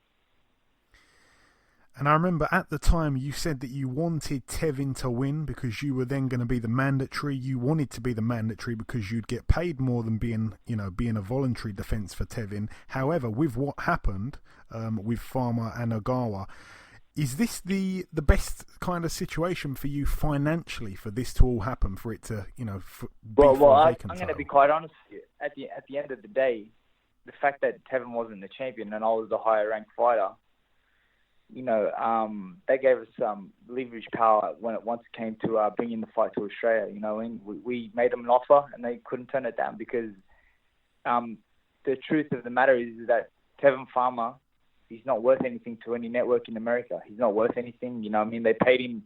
And I remember at the time you said that you wanted Tevin to win because you were then going to be the mandatory. You wanted to be the mandatory because you'd get paid more than being a voluntary defence for Tevin. However, with what happened with Farmer and Ogawa, is this the best kind of situation for you financially for this to all happen, for it to be for a vacant I'm going to be quite honest with you. At the end of the day, the fact that Tevin wasn't the champion and I was the higher ranked fighter, they gave us some leverage power once it came to bringing the fight to Australia. And we made them an offer and they couldn't turn it down because the truth of the matter is that Tevin Farmer, he's not worth anything to any network in America. He's not worth anything. They paid him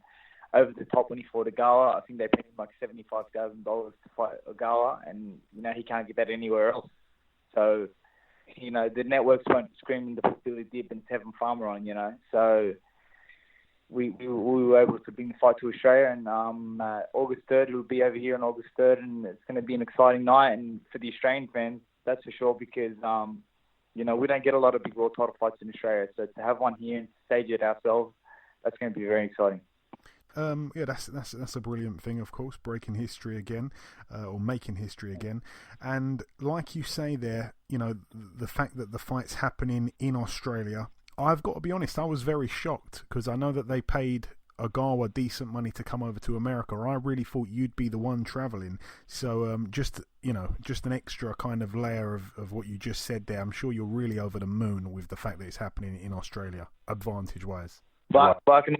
over the top when he fought Ogawa. I think they paid him like $75,000 to fight Ogawa, and he can't get that anywhere else. So. The networks weren't screaming to put Billy Dibb and Tevin Farmer on, So we were able to bring the fight to Australia, and August 3rd, it'll be over here on August 3rd, and it's going to be an exciting night. And for the Australian fans, that's for sure, because, we don't get a lot of big world title fights in Australia. So to have one here and stage it ourselves, that's going to be very exciting. That's a brilliant thing, of course, breaking history again, or making history again. And like you say there, the fact that the fight's happening in Australia, I've got to be honest, I was very shocked because I know that they paid Ogawa decent money to come over to America. I really thought you'd be the one travelling. So just an extra kind of layer of what you just said there. I'm sure you're really over the moon with the fact that it's happening in Australia, advantage-wise. But I can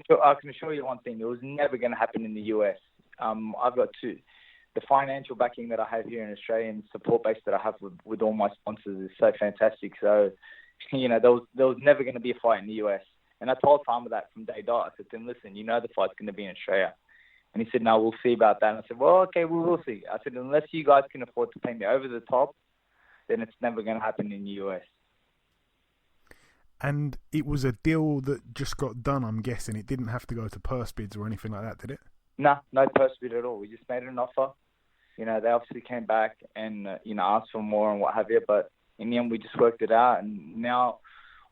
assure you one thing: it was never going to happen in the US. I've got the financial backing that I have here in Australia and support base that I have with all my sponsors is so fantastic. So, there was never going to be a fight in the US. And I told Farmer that from day dot. I said to him, listen, the fight's going to be in Australia. And he said, no, we'll see about that. And I said, well, okay, we will see. I said, unless you guys can afford to pay me over the top, then it's never going to happen in the US. And it was a deal that just got done, I'm guessing. It didn't have to go to purse bids or anything like that, did it? No purse bid at all. We just made an offer. They obviously came back and, asked for more and what have you. But in the end, we just worked it out. And now,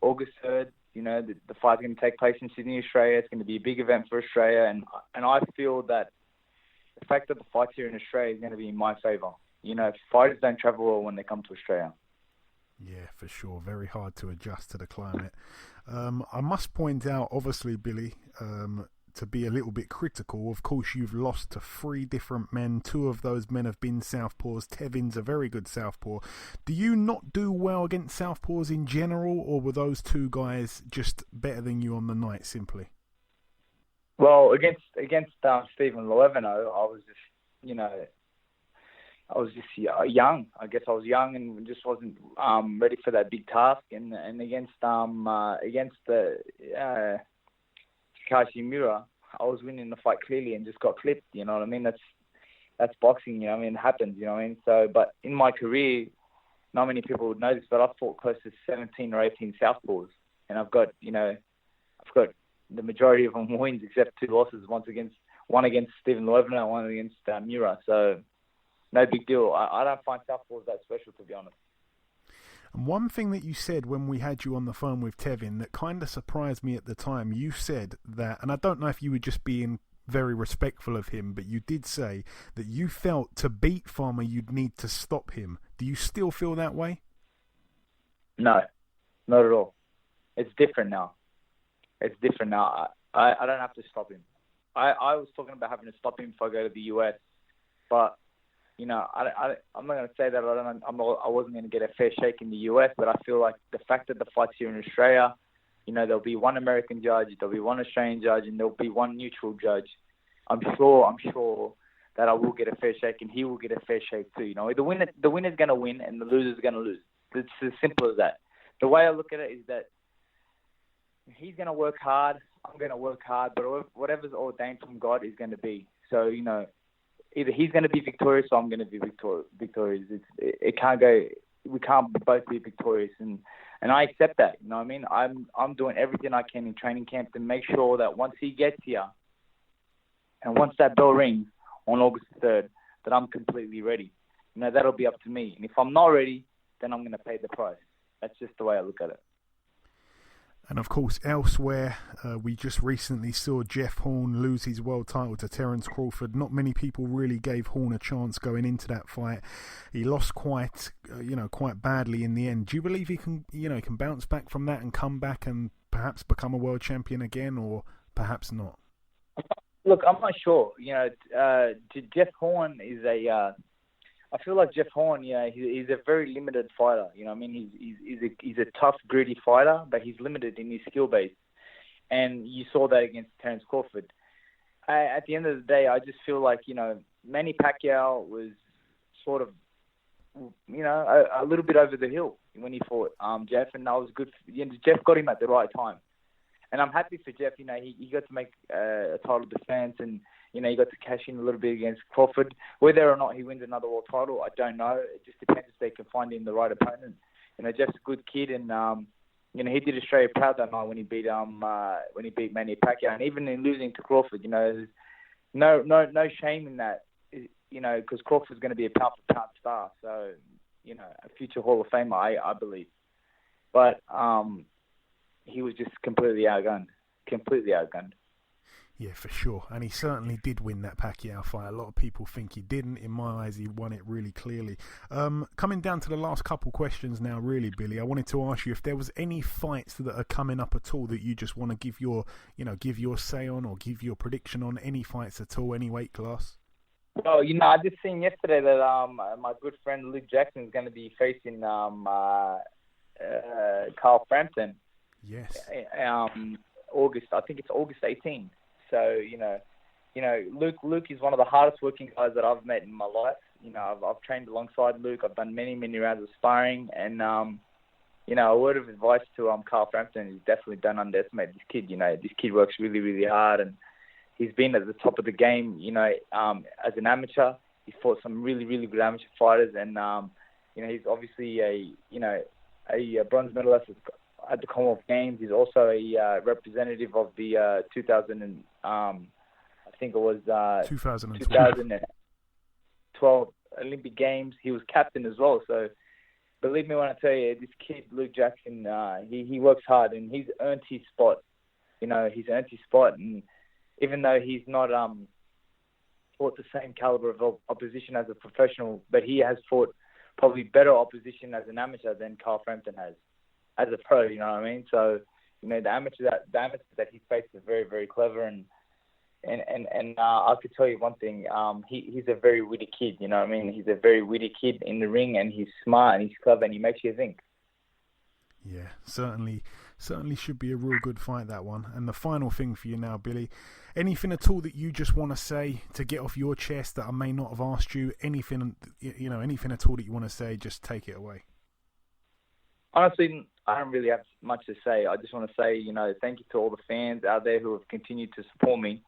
August 3rd, the fight's going to take place in Sydney, Australia. It's going to be a big event for Australia. And I feel that the fact that the fight's here in Australia is going to be in my favour. Fighters don't travel well when they come to Australia. Yeah, for sure. Very hard to adjust to the climate. I must point out, obviously, Billy, to be a little bit critical. Of course, you've lost to 3 different men. 2 of those men have been southpaws. Tevin's a very good southpaw. Do you not do well against southpaws in general, or were those 2 guys just better than you on the night, simply? Well, against Stephen Levino, I was just young. I guess I was young and just wasn't ready for that big task. And against the Takashi Miura, I was winning the fight clearly and just got clipped. You know what I mean? That's boxing. You know what I mean? It happens. You know what I mean? So, but in my career, not many people would know this, but I've fought close to 17 or 18 southpaws, and I've got the majority of them wins except 2 losses. One against Stephen Levino, one against Miura. So. No big deal. I don't find southpaws that special, to be honest. And one thing that you said when we had you on the phone with Tevin that kind of surprised me at the time, you said that, and I don't know if you were just being very respectful of him, but you did say that you felt to beat Farmer you'd need to stop him. Do you still feel that way? No, not at all. It's different now. I don't have to stop him. I was talking about having to stop him if I go to the US, but I'm not going to say that I wasn't going to get a fair shake in the US, but I feel like the fact that the fight's here in Australia, there'll be one American judge, there'll be one Australian judge, and there'll be one neutral judge. I'm sure that I will get a fair shake, and he will get a fair shake too. The winner's going to win, and the loser's going to lose. It's as simple as that. The way I look at it is that he's going to work hard, I'm going to work hard, but whatever's ordained from God is going to be. So, either he's going to be victorious or I'm going to be victorious. We can't both be victorious, and I accept that. You know what I mean? I'm doing everything I can in training camp to make sure that once he gets here, and once that bell rings on August 3rd, that I'm completely ready. That'll be up to me. And if I'm not ready, then I'm going to pay the price. That's just the way I look at it. And of course, elsewhere, we just recently saw Jeff Horn lose his world title to Terence Crawford. Not many people really gave Horn a chance going into that fight. He lost quite badly in the end. Do you believe he can bounce back from that and come back and perhaps become a world champion again, or perhaps not? Look, I'm not sure. Jeff Horn is I feel like Jeff Horn, he's a very limited fighter. You know what I mean? He's a tough, gritty fighter, but he's limited in his skill base. And you saw that against Terence Crawford. At the end of the day, I just feel like, Manny Pacquiao was sort of, a little bit over the hill when he fought Jeff, and that was good. Jeff got him at the right time. And I'm happy for Jeff. He got to make a title defense, and he got to cash in a little bit against Crawford. Whether or not he wins another world title, I don't know. It just depends if they can find him the right opponent. Jeff's a good kid, and he did Australia proud that night when he beat Manny Pacquiao, and even in losing to Crawford, there's no shame in that, because Crawford's going to be a pound for pound star, so a future Hall of Famer, I believe. But he was just completely outgunned. Yeah, for sure. And he certainly did win that Pacquiao fight. A lot of people think he didn't. In my eyes, he won it really clearly. Coming down to the last couple questions now, really, Billy, I wanted to ask you if there was any fights that are coming up at all that you just want to give your say on, or give your prediction on. Any fights at all, any weight class? Well, I just seen yesterday that my good friend Luke Jackson is going to be facing Carl Frampton. Yes. August. I think it's August 18th. So, Luke is one of the hardest working guys that I've met in my life. I've trained alongside Luke. I've done many, many rounds of sparring. And, a word of advice to Carl Frampton is definitely don't underestimate this kid. This kid works really, really hard. And he's been at the top of the game, as an amateur. He's fought some really, really good amateur fighters. And, he's obviously a bronze medalist at the Commonwealth Games. He's also a representative of the 2012 Olympic Games. He was captain as well. So believe me when I tell you, this kid, Luke Jackson, he works hard, and he's earned his spot. He's earned his spot. And even though he's not fought the same caliber of opposition as a professional, but he has fought probably better opposition as an amateur than Carl Frampton has as a pro, you know what I mean? So, the amateurs that he faced are very, very clever, and, And I could tell you one thing. He's a very witty kid. You know what I mean? He's a very witty kid in the ring, and he's smart and he's clever and he makes you think. Yeah, certainly should be a real good fight, that one. And the final thing for you now, Billy, anything at all that you just want to say to get off your chest that I may not have asked you? Anything at all that you want to say? Just take it away. Honestly, I don't really have much to say. I just want to say, thank you to all the fans out there who have continued to support me.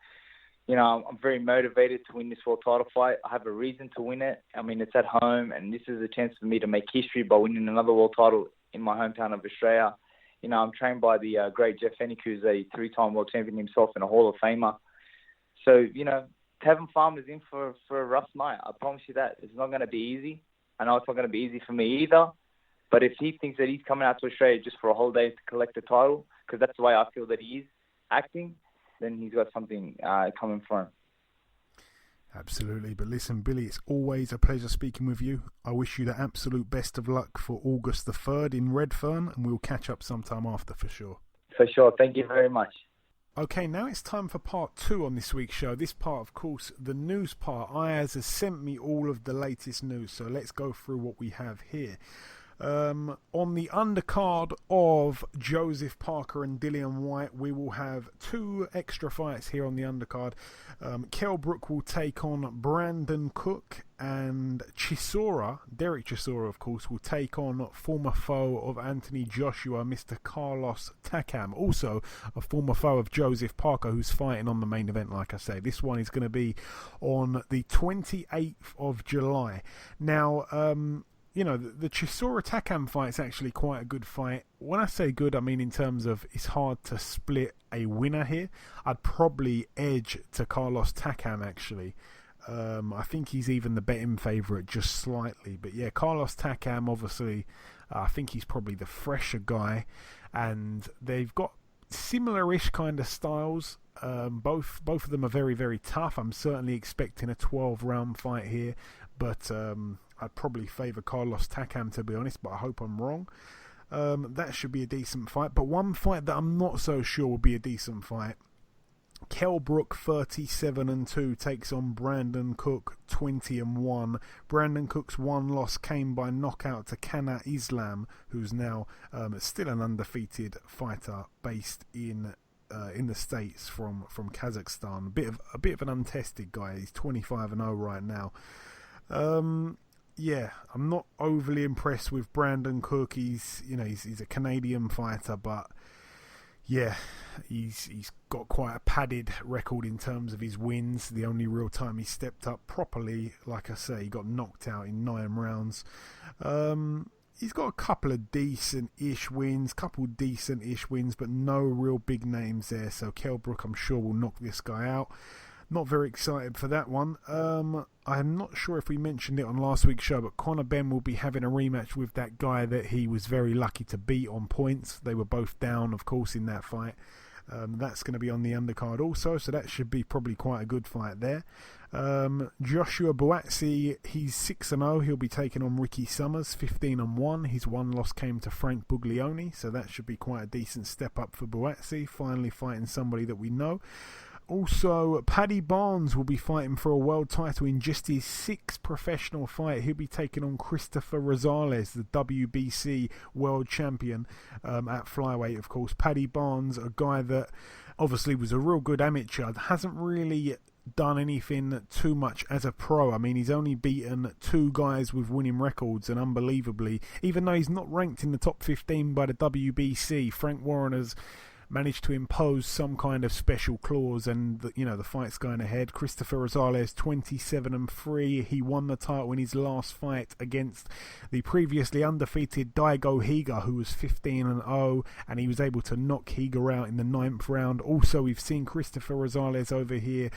I'm very motivated to win this world title fight. I have a reason to win it. I mean, it's at home, and this is a chance for me to make history by winning another world title in my hometown of Australia. I'm trained by the great Jeff Fennick, who's a 3-time world champion himself and a Hall of Famer. So, Tevin Farmer's in for a rough night. I promise you that. It's not going to be easy. I know it's not going to be easy for me either. But if he thinks that he's coming out to Australia just for a whole day to collect the title, because that's the way I feel that he is acting, then he's got something coming for him. Absolutely. But listen, Billy, it's always a pleasure speaking with you. I wish you the absolute best of luck for August the 3rd in Redfern, and we'll catch up sometime after for sure. For sure. Thank you very much. Okay, now it's time for part 2 on this week's show. This part, of course, the news part. Ayaz has sent me all of the latest news, so let's go through what we have here. On the undercard of Joseph Parker and Dillian Whyte, we will have 2 extra fights here on the undercard. Kell Brook will take on Brandon Cook, and Derek Chisora, of course, will take on former foe of Anthony Joshua, Mr. Carlos Takam, also a former foe of Joseph Parker, who's fighting on the main event, like I say. This one is going to be on the 28th of July. Now, the Chisora Takam fight is actually quite a good fight. When I say good, I mean in terms of it's hard to split a winner here. I'd probably edge to Carlos Takam, actually. I think he's even the betting favourite just slightly. But yeah, Carlos Takam, obviously, I think he's probably the fresher guy. And they've got similar-ish kind of styles. Both of them are very, very tough. I'm certainly expecting a 12-round fight here. But I'd probably favour Carlos Takam, to be honest, but I hope I'm wrong. That should be a decent fight. But one fight that I'm not so sure will be a decent fight. Kell Brook, 37-2, takes on Brandon Cook, 20-1. Brandon Cook's one loss came by knockout to Kana Islam, who's now still an undefeated fighter based in the States from Kazakhstan. A bit of an untested guy. He's 25-0 right now. Yeah, I'm not overly impressed with Brandon Cook. He's a Canadian fighter, but yeah, he's got quite a padded record in terms of his wins. The only real time he stepped up properly, like I say, he got knocked out in 9 rounds. He's got a couple decent-ish wins, but no real big names there. So Kell Brook, I'm sure, will knock this guy out. Not very excited for that one. I'm not sure if we mentioned it on last week's show, but Conor Benn will be having a rematch with that guy that he was very lucky to beat on points. They were both down, of course, in that fight. That's going to be on the undercard also, so that should be probably quite a good fight there. Joshua Buatsi, he's 6-0. He'll be taking on Ricky Summers, 15-1. His one loss came to Frank Buglioni, so that should be quite a decent step up for Buatsi, finally fighting somebody that we know. Also, Paddy Barnes will be fighting for a world title in just his 6th professional fight. He'll be taking on Christopher Rosales, the WBC world champion at flyweight, of course. Paddy Barnes, a guy that obviously was a real good amateur, hasn't really done anything too much as a pro. I mean, he's only beaten 2 guys with winning records, and unbelievably, even though he's not ranked in the top 15 by the WBC, Frank Warren has managed to impose some kind of special clause, and the fight's going ahead. Christopher Rosales, 27-3. He won the title in his last fight against the previously undefeated Daigo Higa, who was 15-0, and he was able to knock Higa out in the 9th round. Also, we've seen Christopher Rosales over here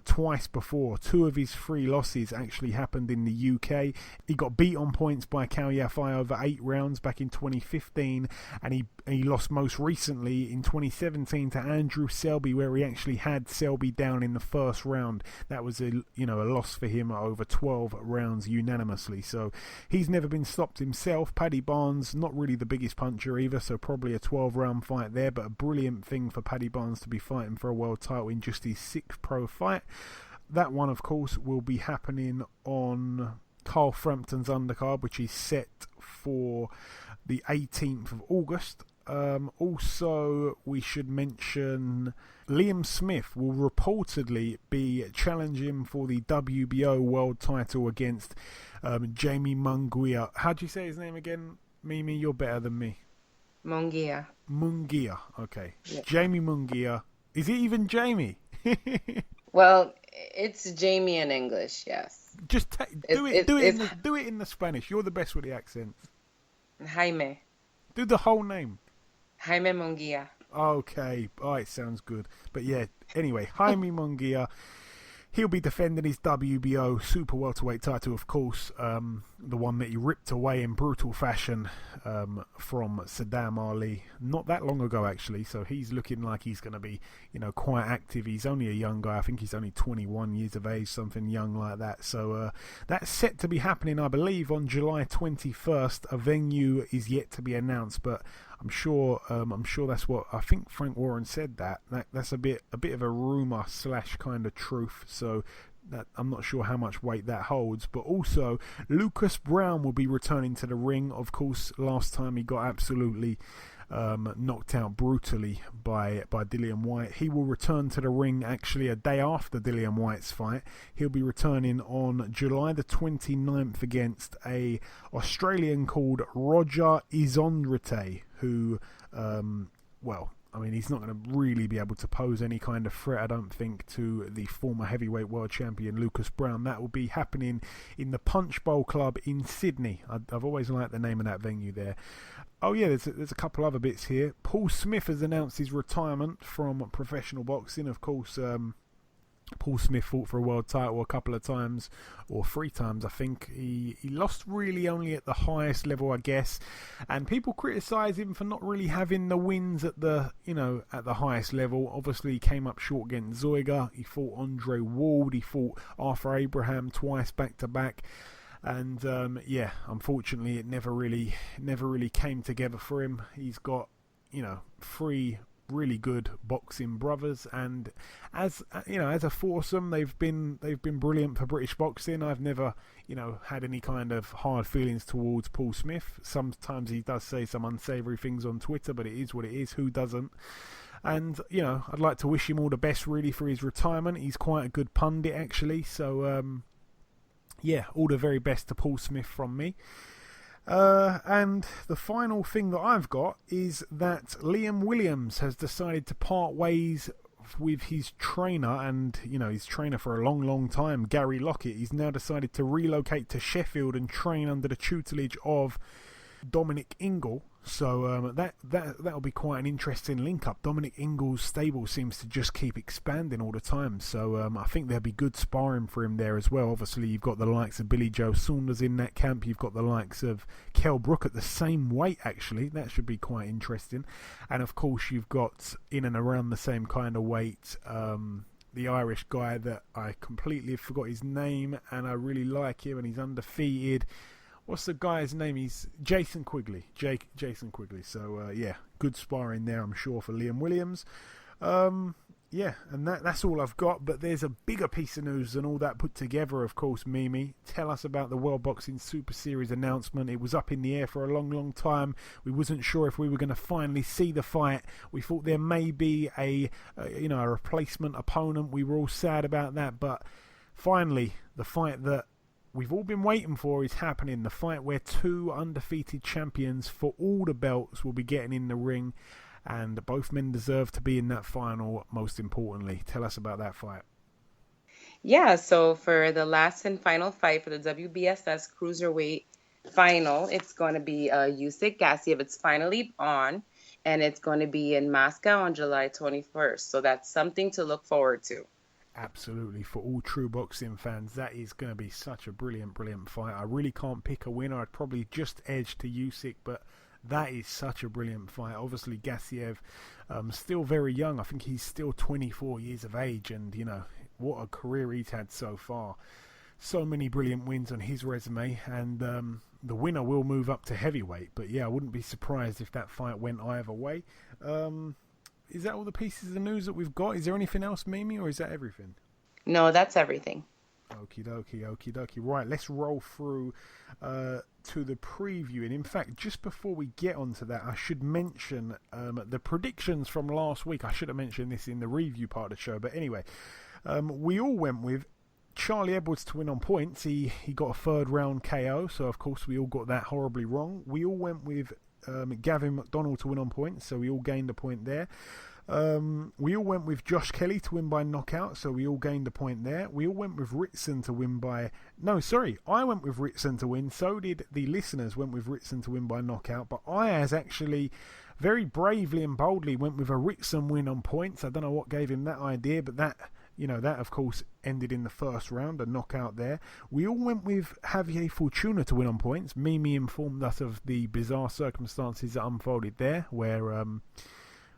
twice before. 2 of his 3 losses actually happened in the UK. He got beat on points by Cao Yafai over 8 rounds back in 2015, and he lost most recently in in 2017 to Andrew Selby, where he actually had Selby down in the first round. That was a loss for him over 12 rounds unanimously. So he's never been stopped himself. Paddy Barnes, not really the biggest puncher either, so probably a 12-round fight there, but a brilliant thing for Paddy Barnes to be fighting for a world title in just his 6th pro fight. That one, of course, will be happening on Carl Frampton's undercard, which is set for the 18th of August. Also, we should mention Liam Smith will reportedly be challenging for the WBO world title against Jamie Munguia. How do you say his name again, Mimi? You're better than me. Munguia. Munguia, okay. Yeah. Jamie Munguia. Is it even Jamie? Well, it's Jamie in English, yes. Just do it in the Spanish. You're the best with the accent. Jaime. Do the whole name. Jaime Munguia. Okay, it sounds good. But yeah, anyway, Jaime Munguia, he'll be defending his WBO Super Welterweight title, of course, the one that he ripped away in brutal fashion from Saddam Ali not that long ago, actually. So he's looking like he's going to be, quite active. He's only a young guy. I think he's only 21 years of age, something young like that. So that's set to be happening, I believe, on July 21st. A venue is yet to be announced, but I'm sure that's what I think Frank Warren said. That's a bit of a rumor / kind of truth. So that I'm not sure how much weight that holds. But also, Lucas Brown will be returning to the ring. Of course, last time he got absolutely knocked out brutally by Dillian Whyte. He will return to the ring actually a day after Dillian Whyte's fight. He'll be returning on July the 29th against a Australian called Roger Izondrite, who, he's not going to really be able to pose any kind of threat, I don't think, to the former heavyweight world champion Lucas Brown. That will be happening in the Punch Bowl Club in Sydney. I've always liked the name of that venue there. Oh yeah, there's a couple other bits here. Paul Smith has announced his retirement from professional boxing. Of course, Paul Smith fought for a world title a couple of times, or 3 times, I think. He lost really only at the highest level, I guess, and people criticise him for not really having the wins at the highest level. Obviously, he came up short against Zoiga. He fought Andre Ward. He fought Arthur Abraham twice back to back. And unfortunately, it never really came together for him. He's got 3 really good boxing brothers, and as a foursome, they've been brilliant for British boxing. I've never had any kind of hard feelings towards Paul Smith. Sometimes he does say some unsavoury things on Twitter, but it is what it is. Who doesn't? And I'd like to wish him all the best really for his retirement. He's quite a good pundit actually, so all the very best to Paul Smith from me. And the final thing that I've got is that Liam Williams has decided to part ways with his trainer, and his trainer for a long time, Gary Lockett. He's now decided to relocate to Sheffield and train under the tutelage of Dominic Ingle. So that'll be quite an interesting link-up. Dominic Ingle's stable seems to just keep expanding all the time, so I think there'll be good sparring for him there as well. Obviously, you've got the likes of Billy Joe Saunders in that camp. You've got the likes of Kell Brook at the same weight, actually. That should be quite interesting. And, of course, you've got in and around the same kind of weight the Irish guy that I completely forgot his name, and I really like him, and he's undefeated. What's the guy's name? He's Jason Quigley. Jason Quigley. So, good sparring there, I'm sure, for Liam Williams. And that's all I've got. But there's a bigger piece of news than all that put together, of course, Mimi. Tell us about the World Boxing Super Series announcement. It was up in the air for a long time. We wasn't sure if we were going to finally see the fight. We thought there may be a replacement opponent. We were all sad about that. But finally, the fight that we've all been waiting for is happening. The fight where 2 undefeated champions for all the belts will be getting in the ring, and both men deserve to be in that final, most importantly. Tell us about that fight. Yeah, so for the last and final fight for the WBSS Cruiserweight final, it's going to be Usyk Gassiev. It's finally on, and it's going to be in Moscow on July 21st. So that's something to look forward to. Absolutely, for all true boxing fans, that is going to be such a brilliant fight. I really can't pick a winner. I'd probably just edge to Usyk, but That is such a brilliant fight. Obviously, Gassiev, still very young. I think he's still 24 years of age, and what a career he's had so far. So many brilliant wins on his resume, and the winner will move up to heavyweight. But yeah, I wouldn't be surprised if that fight went either way. Is that all the pieces of news that we've got? Is there anything else, Mimi, or is that everything? No, that's everything. Okie dokie. Right, let's roll through to the preview. And in fact, just before we get onto that, I should mention the predictions from last week. I should have mentioned this in the review part of the show. But anyway, we all went with Charlie Edwards to win on points. He got a third round KO, so of course we all got that horribly wrong. We all went with Gavin McDonald to win on points, so we all gained a point there. We all went with Josh Kelly to win by knockout, so we all gained a point there. We all went with Ritson to win by... No, sorry, I went with Ritson to win. So did the listeners went with Ritson to win by knockout, but Ayaz actually very bravely and boldly went with a Ritson win on points. I don't know what gave him that idea, but that of course ended in the first round, a knockout there. We all went with Javier Fortuna to win on points. Mimi informed us of the bizarre circumstances that unfolded there, where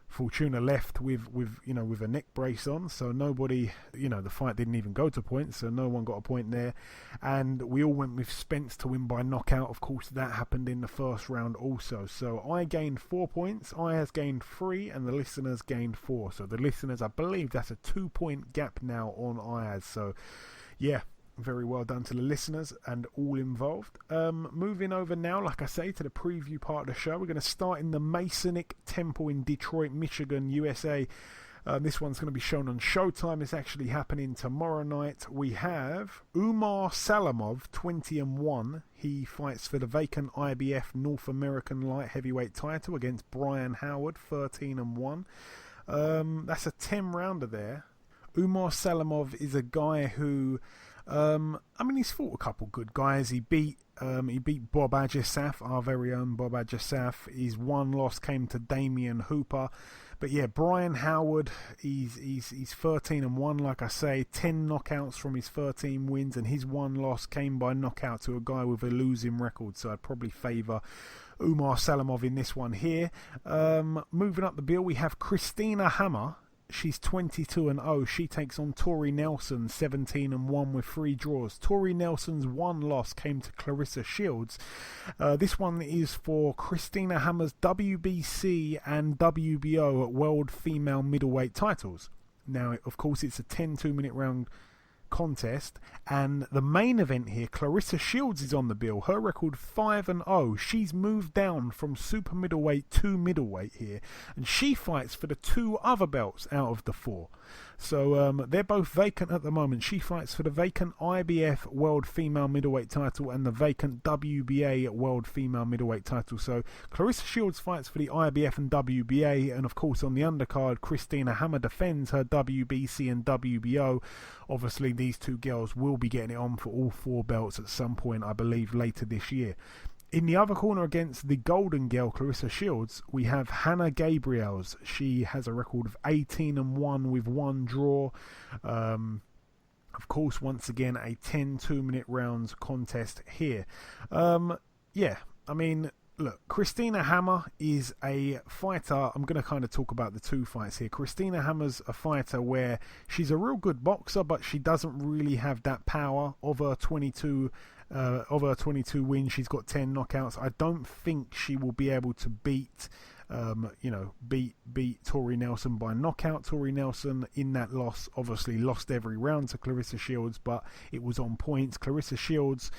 Fortuna left with a neck brace on, so nobody, the fight didn't even go to points, so no one got a point there. And we all went with Spence to win by knockout. Of course, that happened in the first round also. So I gained 4 points, Ayaz gained 3, and the listeners gained 4. So the listeners, I believe that's a 2-point gap now on Ayaz. So yeah, very well done to the listeners and all involved. Moving over now, like I say, to the preview part of the show. We're going to start in the Masonic Temple in Detroit, Michigan, USA. This one's going to be shown on Showtime. It's actually happening tomorrow night. We have Umar Salamov, 20-1. He fights for the vacant IBF North American light heavyweight title against Brian Howard, 13-1. That's a 10-rounder there. Umar Salamov is a guy who... he's fought a couple good guys. He beat Bob Ajasaf, our very own Bob Ajasaf. His one loss came to Damian Hooper. But yeah, Brian Howard, he's 13-1, like I say, 10 knockouts from his 13 wins, and his one loss came by knockout to a guy with a losing record. So I'd probably favour Umar Salamov in this one here. Moving up the bill, we have Christina Hammer. She's 22-0. She takes on Tori Nelson, 17-1 with 3 draws. Tori Nelson's one loss came to Clarissa Shields. This one is for Christina Hammer's WBC and WBO World Female Middleweight titles. Now, of course, it's a 10 2-minute round contest, and the main event here, Clarissa Shields is on the bill. Her record 5-0. She's moved down from super middleweight to middleweight here, and she fights for the 2 other belts out of the 4. So they're both vacant at the moment. She fights for the vacant IBF World Female Middleweight title and the vacant WBA World Female Middleweight title. So Clarissa Shields fights for the IBF and WBA, and of course on the undercard, Christina Hammer defends her WBC and WBO. Obviously these two girls will be getting it on for all 4 belts at some point, I believe, later this year. In the other corner against the Golden Girl, Clarissa Shields, we have Hannah Gabriels. She has a record of 18-1 with 1 draw. Of course, once again, a 10 2-minute rounds contest here. Look, Christina Hammer is a fighter. I'm going to kind of talk about the 2 fights here. Christina Hammer's a fighter where she's a real good boxer, but she doesn't really have that power of her 22 wins. She's got 10 knockouts. I don't think she will be able to beat Tori Nelson by knockout. Tori Nelson in that loss obviously lost every round to Clarissa Shields, but it was on points. Clarissa Shields,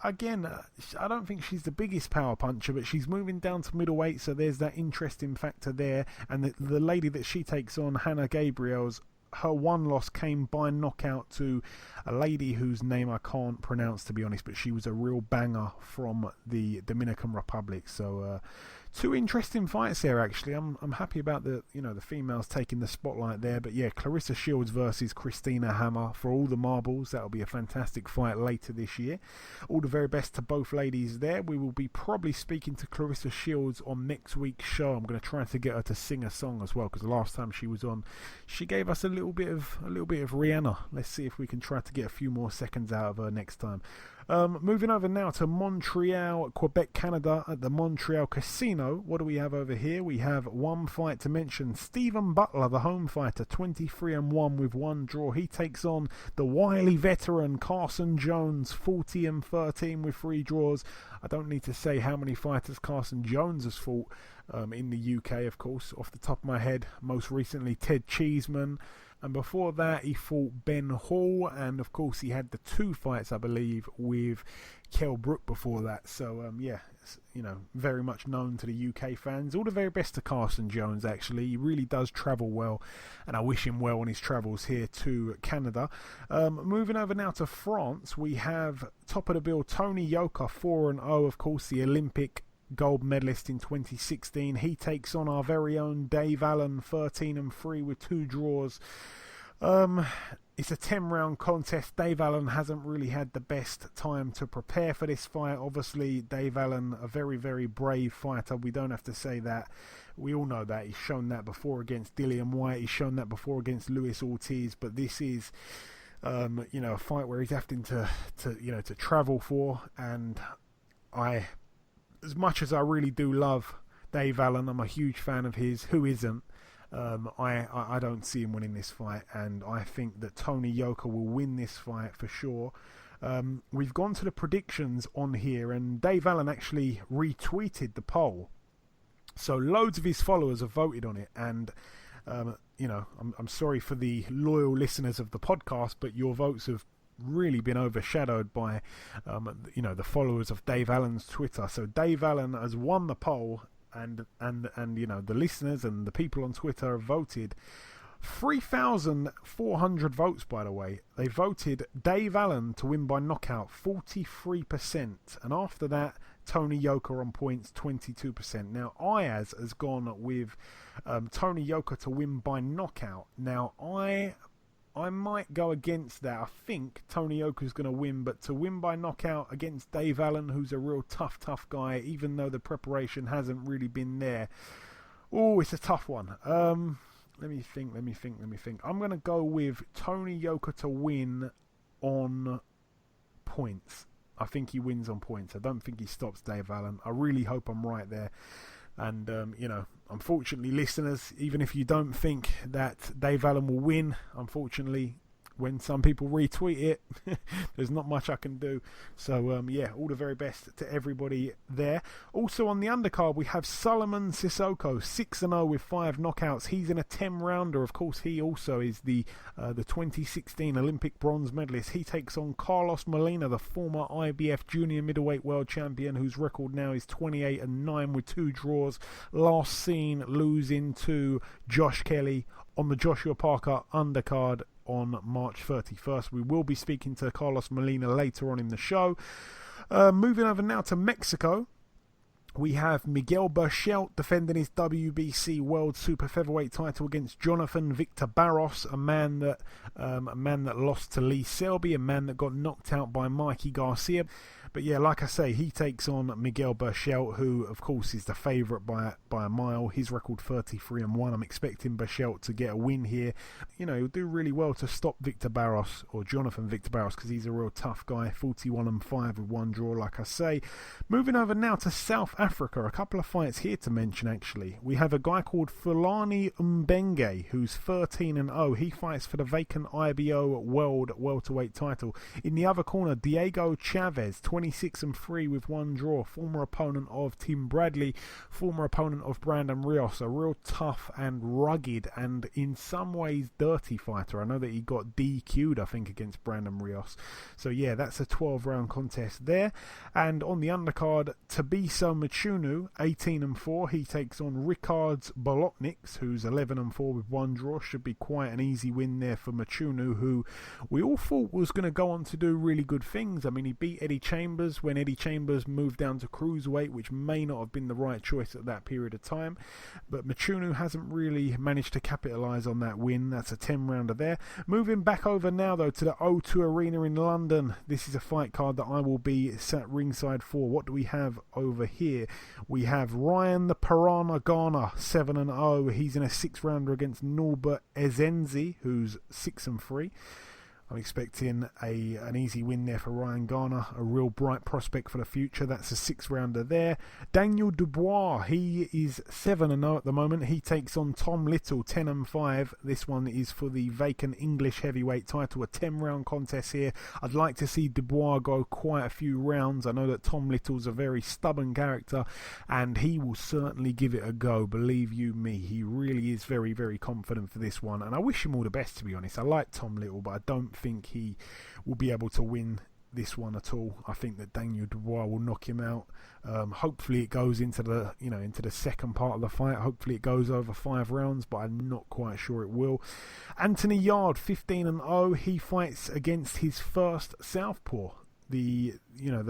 I don't think she's the biggest power puncher, but she's moving down to middleweight, so there's that interesting factor there. And the lady that she takes on, Hannah Gabriels, her one loss came by knockout to a lady whose name I can't pronounce, to be honest, but she was a real banger from the Dominican Republic. So 2 interesting fights there, actually. I'm happy about the females taking the spotlight there. But yeah, Clarissa Shields versus Christina Hammer for all the marbles. That'll be a fantastic fight later this year. All the very best to both ladies there. We will be probably speaking to Clarissa Shields on next week's show. I'm going to try to get her to sing a song as well, because the last time she was on, she gave us a little bit of Rihanna. Let's see if we can try to get a few more seconds out of her next time. Moving over now to Montreal, Quebec, Canada, at the Montreal Casino. What do we have over here? We have one fight to mention. Stephen Butler, the home fighter, 23-1 with one draw. He takes on the wily veteran Carson Jones, 40-13 with 3 draws. I don't need to say how many fighters Carson Jones has fought in the UK, of course, off the top of my head. Most recently, Ted Cheeseman. And before that, he fought Ben Hall. And, of course, he had the 2 fights, I believe, with Kell Brook before that. So, very much known to the UK fans. All the very best to Carson Jones, actually. He really does travel well. And I wish him well on his travels here to Canada. Moving over now to France, we have top of the bill, Tony Yoka, 4-0, of course, the Olympic gold medalist in 2016. He takes on our very own Dave Allen, 13-3 with 2 draws. It's a 10-round contest. Dave Allen hasn't really had the best time to prepare for this fight. Obviously, Dave Allen, a very, very brave fighter. We don't have to say that. We all know that. He's shown that before against Dillian White. He's shown that before against Luis Ortiz. But this is, a fight where he's having to travel for. And as much as I really do love Dave Allen, I'm a huge fan of his. Who isn't? I don't see him winning this fight, and I think that Tony Yoka will win this fight for sure. We've gone to the predictions on here, and Dave Allen actually retweeted the poll. So loads of his followers have voted on it, and I'm sorry for the loyal listeners of the podcast, but your votes have really been overshadowed by the followers of Dave Allen's Twitter. So Dave Allen has won the poll, and the listeners and the people on Twitter have voted 3,400 votes, by the way. They voted Dave Allen to win by knockout, 43%, and after that Tony Yoka on points, 22%. Now Ayaz has gone with Tony Yoka to win by knockout. Now I might go against that. I think Tony Yoka's going to win, but to win by knockout against Dave Allen, who's a real tough guy, even though the preparation hasn't really been there. Oh, it's a tough one. Let me think. I'm going to go with Tony Yoka to win on points. I think he wins on points. I don't think he stops Dave Allen. I really hope I'm right there. And, unfortunately, listeners, even if you don't think that Dave Allen will win, unfortunately, when some people retweet it, there's not much I can do. So, all the very best to everybody there. Also on the undercard, we have Souleymane Cissokho, 6-0 with 5 knockouts. He's in a 10-rounder. Of course, he also is the 2016 Olympic bronze medalist. He takes on Carlos Molina, the former IBF Junior-Middleweight world champion, whose record now is 28-9 with 2 draws. Last seen losing to Josh Kelly on the Joshua Parker undercard on March 31st. We will be speaking to Carlos Molina later on in the show. Moving over now to Mexico, we have Miguel Berchelt defending his WBC World Super-Featherweight title against Jonathan Victor Barros, a man that lost to Lee Selby, a man that got knocked out by Mikey Garcia. But yeah, like I say, he takes on Miguel Berchelt, who of course is the favourite by a mile. His record 33-1. I'm expecting Berchelt to get a win here. He'll do really well to stop Victor Barros, or Jonathan Victor Barros, because he's a real tough guy. 41-5 with 1 draw, like I say. Moving over now to South Africa, a couple of fights here to mention actually. We have a guy called Fulani Mbenge, who's 13-0. He fights for the vacant IBO World Welterweight title. In the other corner, Diego Chavez, 26-3 with 1 draw. Former opponent of Tim Bradley, former opponent of Brandon Rios. A real tough and rugged and in some ways dirty fighter. I know that he got DQ'd, I think, against Brandon Rios. So yeah, that's a 12-round contest there. And on the undercard, Tabiso Machunu, 18-4. He takes on Ricards Bolotniks, who's 11-4 with 1 draw. Should be quite an easy win there for Machunu, who we all thought was going to go on to do really good things. I mean, he beat Eddie Chambers when Eddie Chambers moved down to cruiserweight, which may not have been the right choice at that period of time. But Machunu hasn't really managed to capitalise on that win. That's a 10-rounder there. Moving back over now, though, to the O2 Arena in London. This is a fight card that I will be sat ringside for. What do we have over here? We have Ryan the Piranha Garner, 7-0. He's in a 6-rounder against Norbert Ezenzi, who's 6-3. I'm expecting an easy win there for Ryan Garner, a real bright prospect for the future. That's a 6-rounder there. Daniel Dubois, he is 7-0 at the moment. He takes on Tom Little, 10-5. This one is for the vacant English heavyweight title, a 10-round contest here. I'd like to see Dubois go quite a few rounds. I know that Tom Little's a very stubborn character, and he will certainly give it a go, believe you me. He really is very, very confident for this one, and I wish him all the best, to be honest. I like Tom Little, but I don't think he will be able to win this one at all. I think that Daniel Dubois will knock him out. Hopefully it goes into the second part of the fight. Hopefully it goes over 5 rounds, but I'm not quite sure it will. Anthony Yarde, 15-0. He fights against his first southpaw, the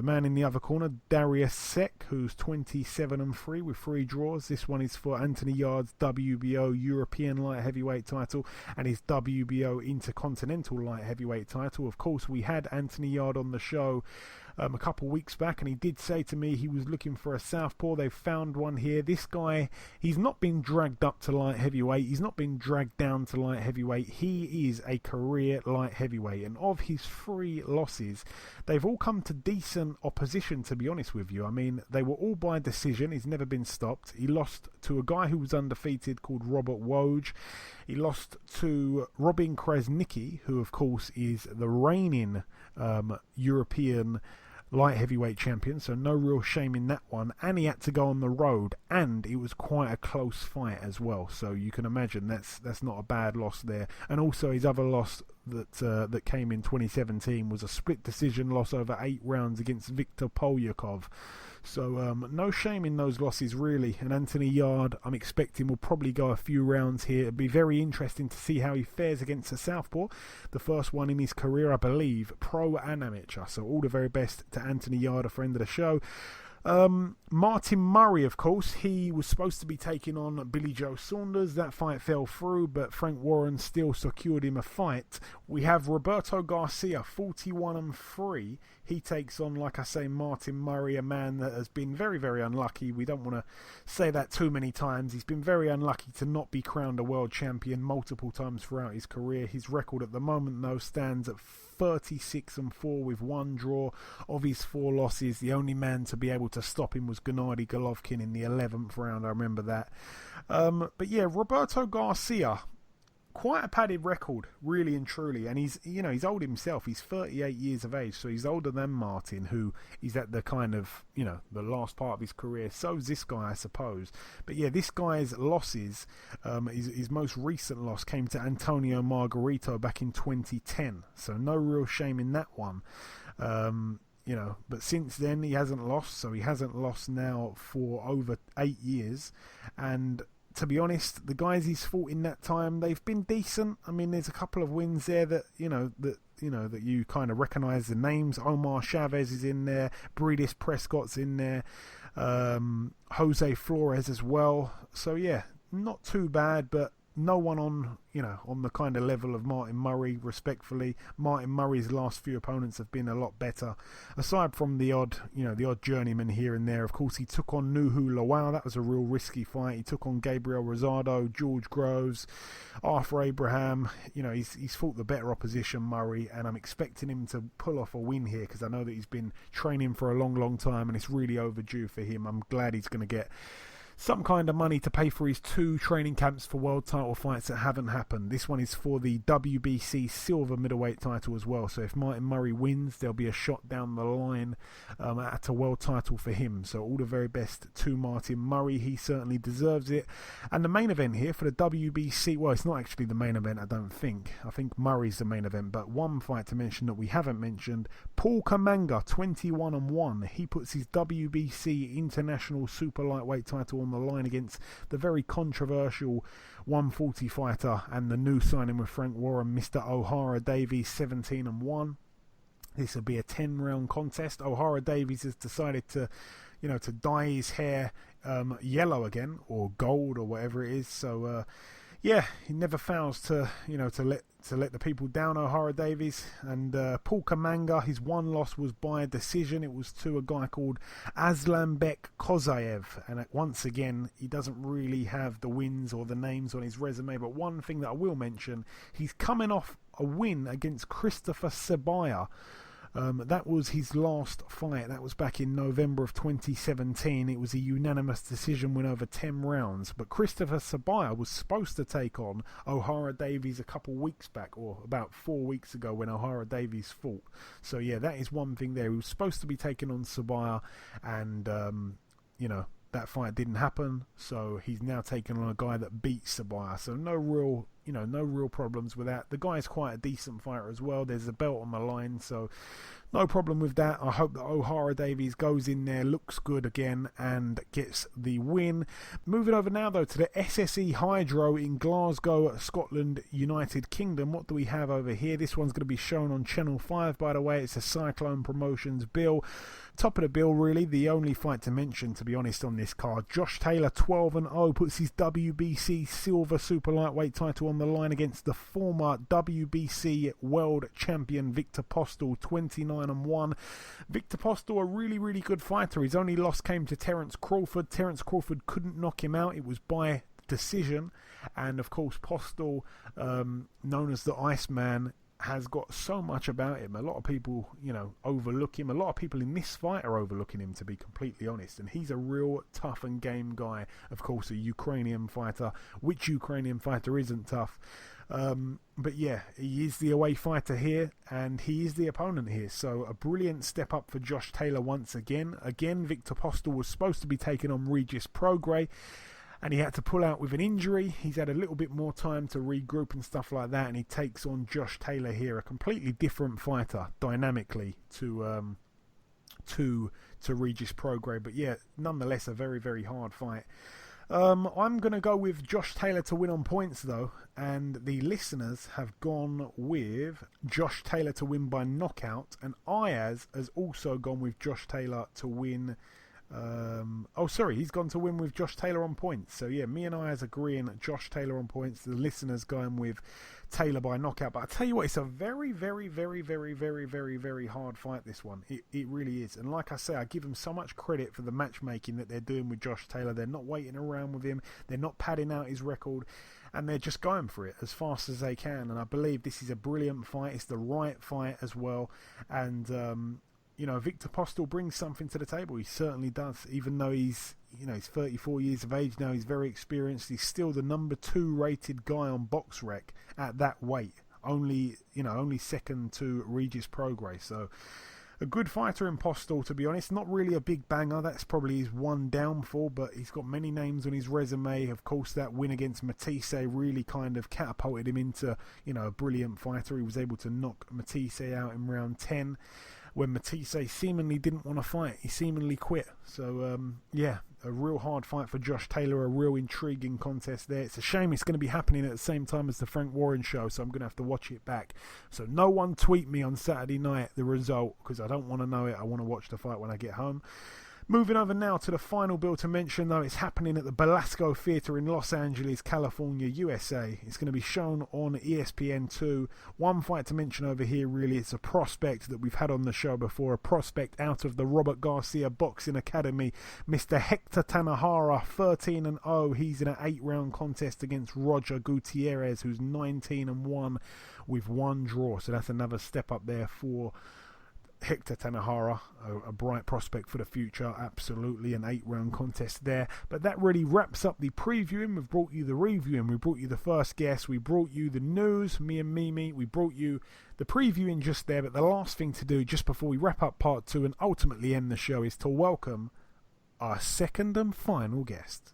man in the other corner, Darius Sek, who's 27-3 with 3 draws. This one is for Anthony Yarde's WBO European light heavyweight title and his WBO Intercontinental light heavyweight title. Of course, we had Anthony Yarde on the show a couple weeks back, and he did say to me he was looking for a southpaw. They've found one here. This guy, he's not been dragged up to light heavyweight. He's not been dragged down to light heavyweight. He is a career light heavyweight, and of his 3 losses, they've all come to decent opposition, to be honest with you. I mean, they were all by decision. He's never been stopped. He lost to a guy who was undefeated called Robert Woj. He lost to Robin Krasnicki, who of course is the reigning European light heavyweight champion, so no real shame in that one. And he had to go on the road, and it was quite a close fight as well, so you can imagine that's not a bad loss there. And also his other loss that came in 2017 was a split decision loss over 8 rounds against Viktor Polyakov. So no shame in those losses, really. And Anthony Yarde, I'm expecting, will probably go a few rounds here. It'll be very interesting to see how he fares against a southpaw. The first one in his career, I believe, pro and amateur. So all the very best to Anthony Yarde, a friend of the show. Martin Murray, of course, he was supposed to be taking on Billy Joe Saunders. That fight fell through, but Frank Warren still secured him a fight. We have Roberto Garcia, 41-3. He takes on, like I say, Martin Murray, a man that has been very, very unlucky. We don't want to say that too many times. He's been very unlucky to not be crowned a world champion multiple times throughout his career. His record at the moment, though, stands at 36-4 with 1 draw. Of his 4 losses, the only man to be able to stop him was Gennady Golovkin in the 11th round. I remember that. But yeah, Roberto Garcia, quite a padded record, really and truly, and he's old himself. He's 38 years of age, so he's older than Martin, who is at the kind of, the last part of his career. So's this guy, I suppose. But yeah, this guy's losses, his most recent loss came to Antonio Margarito back in 2010, so no real shame in that one. But since then he hasn't lost, so he hasn't lost now for over 8 years, and to be honest, the guys he's fought in that time, they've been decent. I mean, there's a couple of wins there that you kind of recognise the names. Omar Chavez is in there, Breedis Prescott's in there, Jose Flores as well. So yeah, not too bad, but no one on the kind of level of Martin Murray, respectfully. Martin Murray's last few opponents have been a lot better. Aside from the odd journeyman here and there. Of course, he took on Nuhu Lawal. That was a real risky fight. He took on Gabriel Rosado, George Groves, Arthur Abraham. He's fought the better opposition, Murray, and I'm expecting him to pull off a win here because I know that he's been training for a long, long time and it's really overdue for him. I'm glad he's going to get some kind of money to pay for his 2 training camps for world title fights that haven't happened. This one is for the WBC silver middleweight title as well. So if Martin Murray wins, there'll be a shot down the line at a world title for him. So all the very best to Martin Murray. He certainly deserves it. And the main event here for the WBC, well, it's not actually the main event, I don't think. I think Murray's the main event. But one fight to mention that we haven't mentioned, Paul Kamanga, 21-1. He puts his WBC international super lightweight title on the line against the very controversial 140 fighter and the new signing with Frank Warren, Mr. O'Hara Davies, 17-1. This will be a 10-round contest. O'Hara Davies has decided to dye his hair yellow again, or gold, or whatever it is. So yeah, he never fails to let the people down, O'Hara Davies. And Paul Kamanga, his one loss was by decision. It was to a guy called Aslanbek Kozayev. And once again, he doesn't really have the wins or the names on his resume. But one thing that I will mention, he's coming off a win against Christopher Sabaya. That was his last fight. That was back in November of 2017. It was a unanimous decision win over 10 rounds. But Christopher Sabaya was supposed to take on O'Hara Davies a couple weeks back, or about 4 weeks ago when O'Hara Davies fought. So yeah, that is one thing there. He was supposed to be taking on Sabaya, and that fight didn't happen. So he's now taking on a guy that beat Sabaya. So no real problems with that. The guy's quite a decent fighter as well. There's a belt on the line, so no problem with that. I hope that O'Hara Davies goes in there, looks good again, and gets the win. Moving over now, though, to the SSE Hydro in Glasgow, Scotland, United Kingdom. What do we have over here? This one's going to be shown on Channel 5, by the way. It's a Cyclone Promotions bill. Top of the bill, really. The only fight to mention, to be honest, on this card. Josh Taylor, 12-0, puts his WBC Silver Super Lightweight title on the line against the former WBC World Champion Victor Postol, 29-1. Victor Postol, a really, really good fighter. His only loss came to Terence Crawford. Terence Crawford couldn't knock him out. It was by decision. And, of course, Postol, known as the Iceman, has got so much about him. A lot of people, overlook him. A lot of people in this fight are overlooking him, to be completely honest. And he's a real tough and game guy. Of course, a Ukrainian fighter. Which Ukrainian fighter isn't tough? But yeah, he is the away fighter here, and he is the opponent here. So a brilliant step up for Josh Taylor once again. Again, Victor Postol was supposed to be taking on Regis Prograis, and he had to pull out with an injury. He's had a little bit more time to regroup and stuff like that, and he takes on Josh Taylor here, a completely different fighter dynamically to Regis Prograis. But yeah, nonetheless, a very, very hard fight. I'm going to go with Josh Taylor to win on points, though, and the listeners have gone with Josh Taylor to win by knockout, and Ayaz has also gone with Josh Taylor to win. He's gone to win with Josh Taylor on points. So yeah, me and Ayaz agreeing Josh Taylor on points. The listeners going with Taylor by knockout. But I tell you what, it's a very, very, very, very, very, very, very hard fight, this one. It really is. And like I say, I give them so much credit for the matchmaking that they're doing with Josh Taylor. They're not waiting around with him. They're not padding out his record. And they're just going for it as fast as they can. And I believe this is a brilliant fight. It's the right fight as well. And Victor Postol brings something to the table. He certainly does. Even though he's 34 years of age now, he's very experienced. He's still the number 2 rated guy on BoxRec at that weight. Only second to Regis Prograis. So a good fighter in Postol, to be honest. Not really a big banger. That's probably his one downfall, but he's got many names on his resume. Of course, that win against Matisse really kind of catapulted him into, a brilliant fighter. He was able to knock Matisse out in round 10. When Matisse seemingly didn't want to fight, he seemingly quit. So, a real hard fight for Josh Taylor, a real intriguing contest there. It's a shame it's going to be happening at the same time as the Frank Warren show, so I'm going to have to watch it back. So no one tweet me on Saturday night the result, because I don't want to know it. I want to watch the fight when I get home. Moving over now to the final bill to mention, though. It's happening at the Belasco Theatre in Los Angeles, California, USA. It's going to be shown on ESPN2. One fight to mention over here, really. It's a prospect that we've had on the show before. A prospect out of the Robert Garcia Boxing Academy. Mr. Hector Tanahara, 13-0. He's in an 8-round contest against Roger Gutierrez, who's 19-1 with 1 draw. So that's another step up there for Hector Tanahara, a bright prospect for the future. Absolutely an 8-round contest there. But that really wraps up the previewing. We've brought you the reviewing. We brought you the first guest. We brought you the news, me and Mimi. We brought you the previewing just there. But the last thing to do just before we wrap up part 2 and ultimately end the show is to welcome our second and final guest.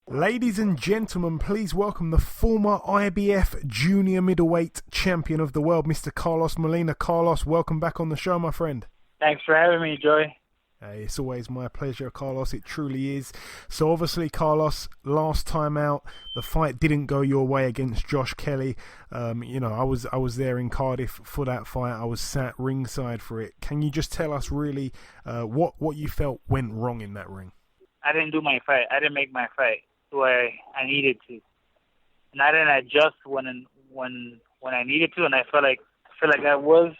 Ladies and gentlemen, please welcome the former IBF Junior-Middleweight champion of the world, Mr. Carlos Molina. Carlos, welcome back on the show, my friend. Thanks for having me, Joey. Hey, it's always my pleasure, Carlos. It truly is. So obviously, Carlos, last time out, the fight didn't go your way against Josh Kelly. I was there in Cardiff for that fight. I was sat ringside for it. Can you just tell us really what you felt went wrong in that ring? I didn't do my fight. I didn't make my fight where I needed to. and I didn't adjust when I needed to, and I feel like I was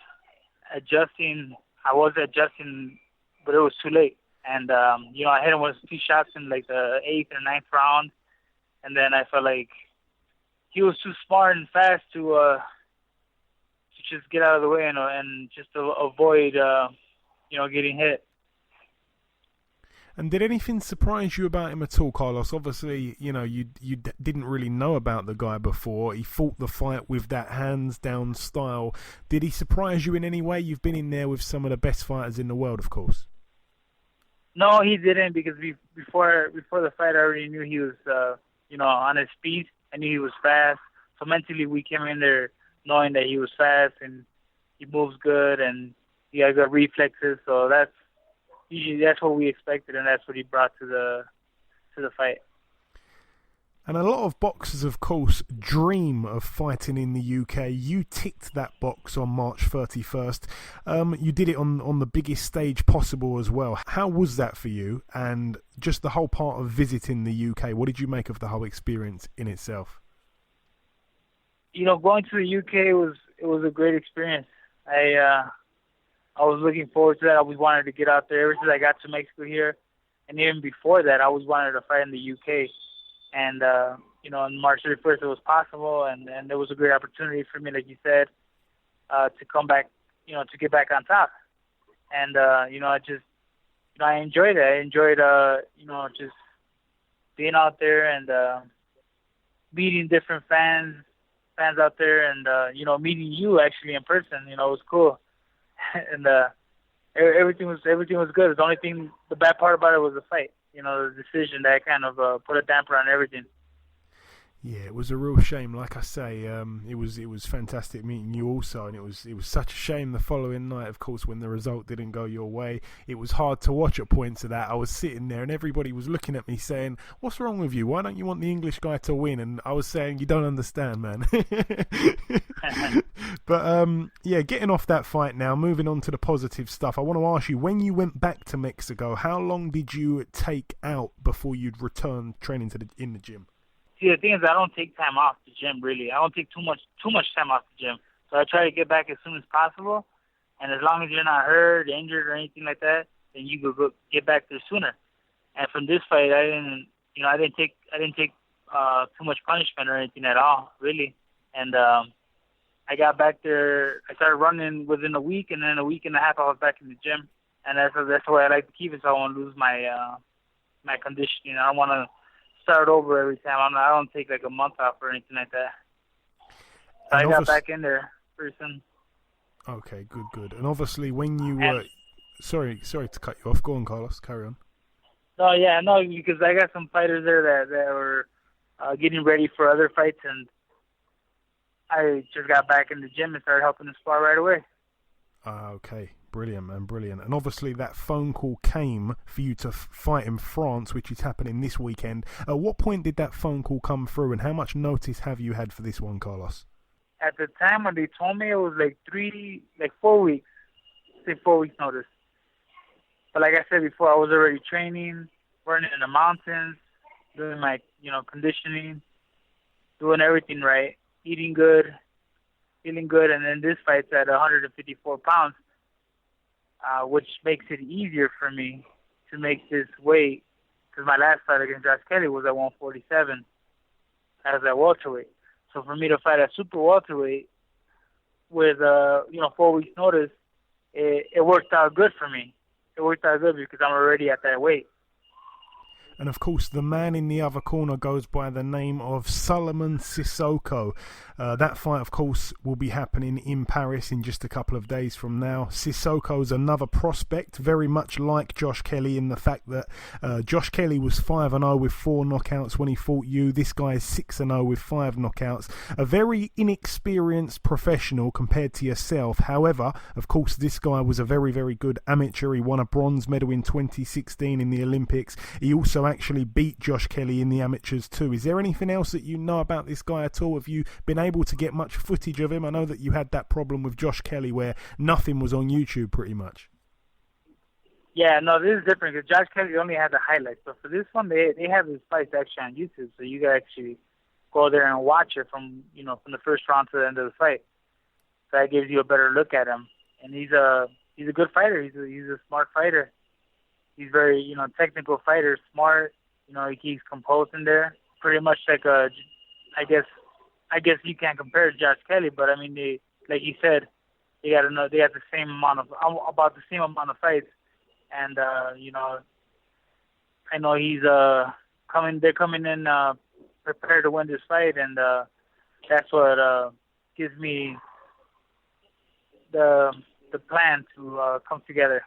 adjusting. But it was too late. And I hit him with 2 shots in like the 8th and 9th round, and then I felt like he was too smart and fast to just get out of the way and just to avoid getting hit. And did anything surprise you about him at all, Carlos? Obviously, you didn't really know about the guy before. He fought the fight with that hands-down style. Did he surprise you in any way? You've been in there with some of the best fighters in the world, of course. No, he didn't, because before the fight, I already knew he was, on his feet. I knew he was fast. So mentally, we came in there knowing that he was fast and he moves good and he has good reflexes. So that's what we expected, and that's what he brought to the fight. And a lot of boxers, of course, dream of fighting in the UK. You ticked that box on March 31st. You did it on the biggest stage possible as well. How was that for you? And just the whole part of visiting the UK, what did you make of the whole experience in itself? Going to the UK it was a great experience. I was looking forward to that. I always wanted to get out there ever since I got to Mexico here. And even before that, I always wanted to fight in the UK. And, on March 31st, it was possible. And there was a great opportunity for me, like you said, to come back, to get back on top. And, I enjoyed it. I enjoyed, just being out there and meeting different fans out there and, meeting you actually in person. It was cool. And everything was good. The bad part about it was the fight. The decision that kind of put a damper on everything. Yeah, it was a real shame. Like I say, it was fantastic meeting you also, and it was such a shame the following night, of course, when the result didn't go your way. It was hard to watch at points of that. I was sitting there and everybody was looking at me saying, "What's wrong with you? Why don't you want the English guy to win?" And I was saying, "You don't understand, man." But getting off that fight now, moving on to the positive stuff. I want to ask you, when you went back to Mexico, how long did you take out before you'd return training in the gym? See, the thing is, I don't take time off the gym, really. I don't take too much time off the gym. So I try to get back as soon as possible. And as long as you're not hurt, injured, or anything like that, then you go get back there sooner. And from this fight, I didn't take too much punishment or anything at all, really. And I got back there. I started running within a week, and then a week and a half, I was back in the gym. And that's the way I like to keep it, so I won't lose my conditioning. I don't want to start over every time. I don't take like a month off or anything like that. So I got back in there pretty soon. Okay, good. And obviously, when you were sorry to cut you off. Go on, Carlos. Carry on. No, because I got some fighters there that were getting ready for other fights, and I just got back in the gym and started helping them spar right away. Okay. Brilliant. And obviously that phone call came for you to fight in France, which is happening this weekend. At what point did that phone call come through, and how much notice have you had for this one, Carlos? At the time when they told me, it was 4 weeks. Say 4 weeks notice. But like I said before, I was already training, running in the mountains, doing my, conditioning, doing everything right, eating good, feeling good, and then this fight's at 154 pounds. Which makes it easier for me to make this weight, because my last fight against Josh Kelly was at 147 as a welterweight. So for me to fight at super welterweight with 4 weeks notice, it worked out good for me. It worked out good because I'm already at that weight. And of course, the man in the other corner goes by the name of Souleymane Cissokho. That fight, of course, will be happening in Paris in just a couple of days from now. Cissokho's another prospect, very much like Josh Kelly, in the fact that Josh Kelly was 5-0 with 4 knockouts when he fought you. This guy is 6-0 with 5 knockouts. A very inexperienced professional compared to yourself. However, of course, this guy was a very, very good amateur. He won a bronze medal in 2016 in the Olympics. He also actually beat Josh Kelly in the amateurs too. Is there anything else that you know about this guy at all? Have you been able to get much footage of him? I know that you had that problem with Josh Kelly where nothing was on YouTube pretty much. Yeah, no, this is different because Josh Kelly only had the highlights. But for this one, they have his fights actually on YouTube, so you can actually go there and watch it from the first round to the end of the fight. So that gives you a better look at him. And he's a good fighter. He's a smart fighter. He's very technical fighter, smart. He keeps composed in there. Pretty much like I guess you can't compare to Josh Kelly, but I mean like he said, they got the same amount of about the same amount of fights, and I know he's They're coming in prepared to win this fight, and that's what gives me the plan to come together.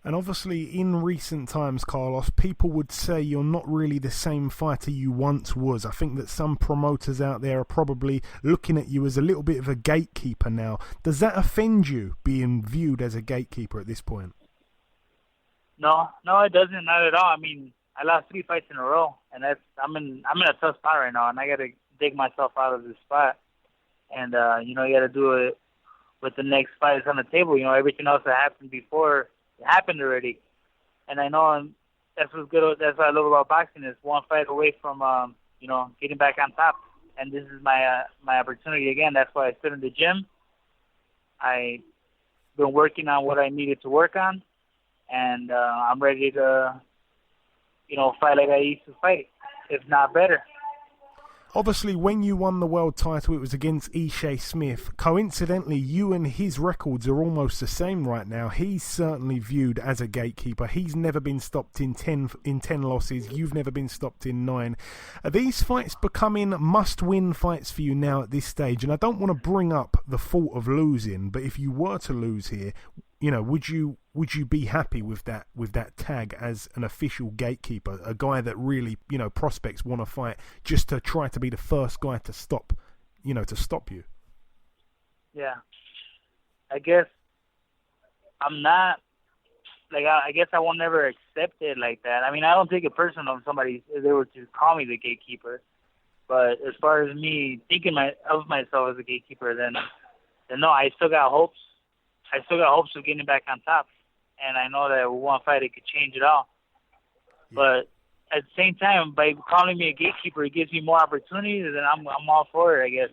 And obviously, in recent times, Carlos, people would say you're not really the same fighter you once was. I think that some promoters out there are probably looking at you as a little bit of a gatekeeper now. Does that offend you, being viewed as a gatekeeper at this point? No, it doesn't. Not at all. I mean, I lost 3 fights in a row, and I'm in a tough spot right now, and I got to dig myself out of this spot. And you got to do it with the next fights on the table. Everything else that happened before. It happened already, and I know that's what's good. That's what I love about boxing is one fight away from getting back on top. And this is my opportunity again. That's why I stood in the gym. I've been working on what I needed to work on, and I'm ready to fight like I used to fight, if not better. Obviously, when you won the world title, it was against Ishe Smith. Coincidentally, you and his records are almost the same right now. He's certainly viewed as a gatekeeper. He's never been stopped in 10 losses. You've never been stopped in 9. Are these fights becoming must-win fights for you now at this stage? And I don't want to bring up the fault of losing, but if you were to lose here, would you be happy with that tag as an official gatekeeper, a guy that really prospects want to fight just to try to be the first guy to stop you? Yeah, I guess I'm not I guess I won't never accept it like that. I mean, I don't take it personal if somebody if they were to call me the gatekeeper, but as far as me thinking of myself as a gatekeeper, then no, I still got hopes. I still got hopes of getting back on top, and I know that with one fight it could change it all. Yeah. But at the same time, by calling me a gatekeeper, it gives me more opportunities, and I'm all for it, I guess.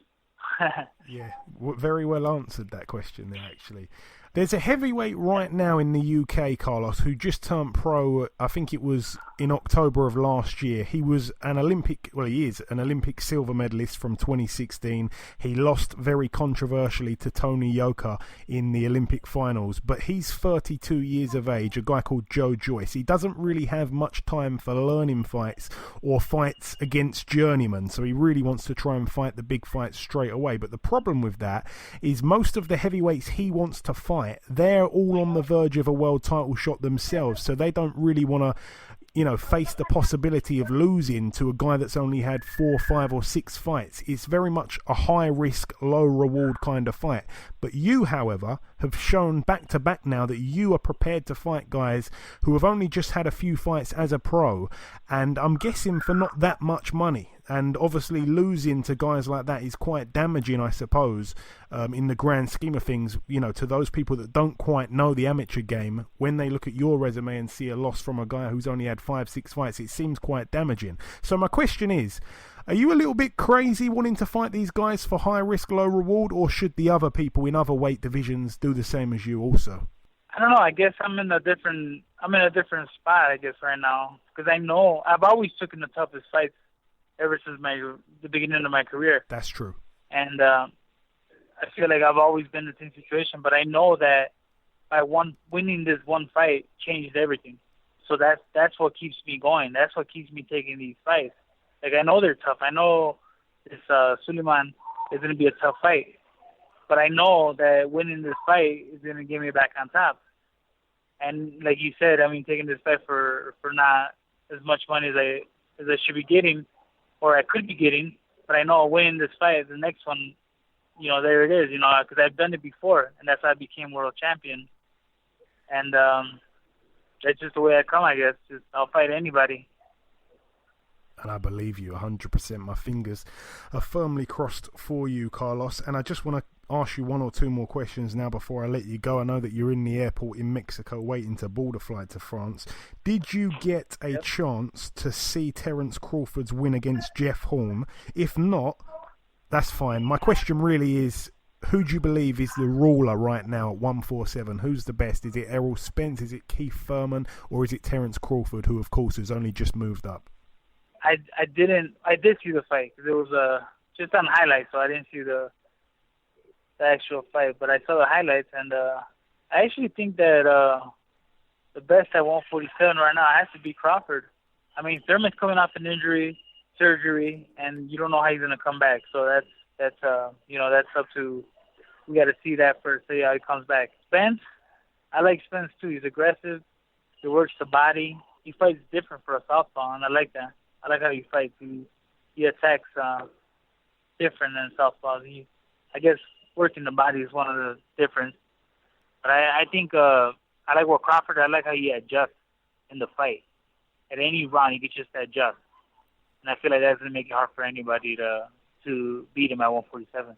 Yeah, very well answered that question there, actually. There's a heavyweight right now in the UK, Carlos, who just turned pro, I think it was in October of last year. He is an Olympic silver medalist from 2016. He lost very controversially to Tony Yoka in the Olympic finals, but he's 32 years of age, a guy called Joe Joyce. He doesn't really have much time for learning fights or fights against journeymen, so he really wants to try and fight the big fights straight away. But the problem with that is most of the heavyweights he wants to fight, they're all on the verge of a world title shot themselves, so they don't really want to face the possibility of losing to a guy that's only had 4, 5 or 6 fights. It's very much a high risk, low reward kind of fight. But you, however, have shown back to back now that you are prepared to fight guys who have only just had a few fights as a pro, and I'm guessing for not that much money. And obviously losing to guys like that is quite damaging, I suppose, in the grand scheme of things, to those people that don't quite know the amateur game. When they look at your resume and see a loss from a guy who's only had 5, 6 fights, it seems quite damaging. So my question is, are you a little bit crazy wanting to fight these guys for high risk, low reward, or should the other people in other weight divisions do the same as you also? I don't know. I guess I'm in a different spot, I guess, right now, because I know I've always taken the toughest fights ever since the beginning of my career. That's true. And I feel like I've always been in the same situation, but I know that winning this one fight changed everything. So that's what keeps me going. That's what keeps me taking these fights. Like, I know they're tough. I know this Souleymane is going to be a tough fight. But I know that winning this fight is going to get me back on top. And like you said, I mean, taking this fight for not as much money as I should be getting, or I could be getting, but I know winning this fight, the next one, there it is, because I've done it before, and that's how I became world champion. And that's just the way I come, I guess. I'll fight anybody. And I believe you 100%. My fingers are firmly crossed for you, Carlos. And I just want to ask you one or two more questions now before I let you go. I know that you're in the airport in Mexico waiting to board a flight to France. Did you get a chance to see Terence Crawford's win against Jeff Horn? If not, that's fine. My question really is, who do you believe is the ruler right now at 147? Who's the best? Is it Errol Spence? Is it Keith Thurman? Or is it Terence Crawford, who, of course, has only just moved up? I did see the fight. It was just on highlights, so I didn't see the actual fight. But I saw the highlights, and I actually think that the best at 147 right now has to be Crawford. I mean, Thurman's coming off an injury, surgery, and you don't know how he's going to come back. So that's up to, we got to see that first, see how he comes back. Spence, I like Spence too. He's aggressive. He works the body. He fights different for a southpaw, and I like that. I like how he fights. He attacks different than southpaws. I guess working the body is one of the difference. But I think I like what Crawford. I like how he adjusts in the fight. At any round, he can just adjust, and I feel like that's gonna make it hard for anybody to beat him at 147.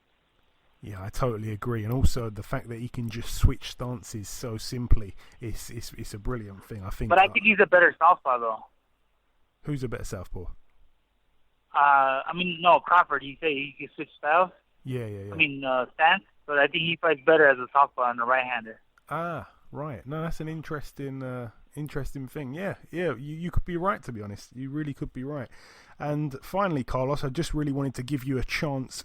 Yeah, I totally agree, and also the fact that he can just switch stances so simply is a brilliant thing. I think. But I think he's a better southpaw though. Who's a better southpaw? No, Crawford. He say he can switch styles. Yeah. Stance. But I think he fights better as a southpaw and a right-hander. Ah, right. No, that's an interesting thing. Yeah. You could be right, to be honest. You really could be right. And finally, Carlos, I just really wanted to give you a chance,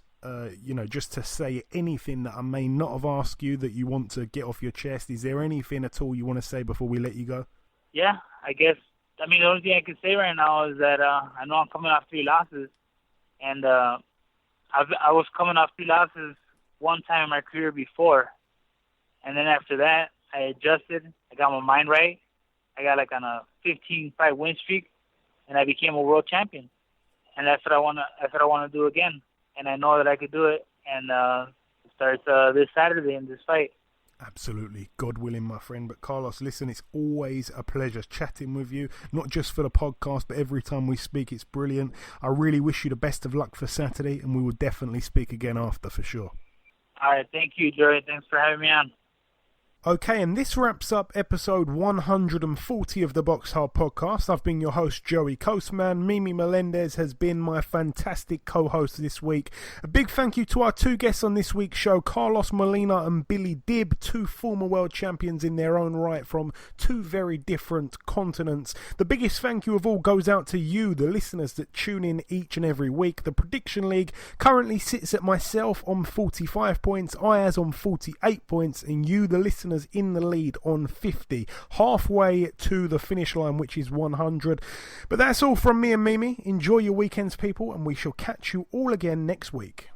just to say anything that I may not have asked you that you want to get off your chest. Is there anything at all you want to say before we let you go? Yeah, I guess. The only thing I can say right now is that I know I'm coming off 3 losses, and I was coming off 3 losses one time in my career before, and then after that, I adjusted. I got my mind right. I got on a 15-fight win streak, and I became a world champion. And that's what I want to do again. And I know that I could do it. And it starts this Saturday in this fight. Absolutely. God willing, my friend. But Carlos, listen, it's always a pleasure chatting with you, not just for the podcast, but every time we speak, it's brilliant. I really wish you the best of luck for Saturday, and we will definitely speak again after for sure. All right. Thank you, Joey. Thanks for having me on. Okay, and this wraps up episode 140 of the BoxHard Podcast. I've been your host, Joey Coastman. Mimi Melendez has been my fantastic co-host this week. A big thank you to our 2 guests on this week's show, Carlos Molina and Billy Dibb, 2 former world champions in their own right from 2 very different continents. The biggest thank you of all goes out to you, the listeners that tune in each and every week. The Prediction League currently sits at myself on 45 points, Ayaz on 48 points, and you, the listeners, in the lead on 50, halfway to the finish line, which is 100. But that's all from me and Mimi. Enjoy your weekends, people, and we shall catch you all again next week.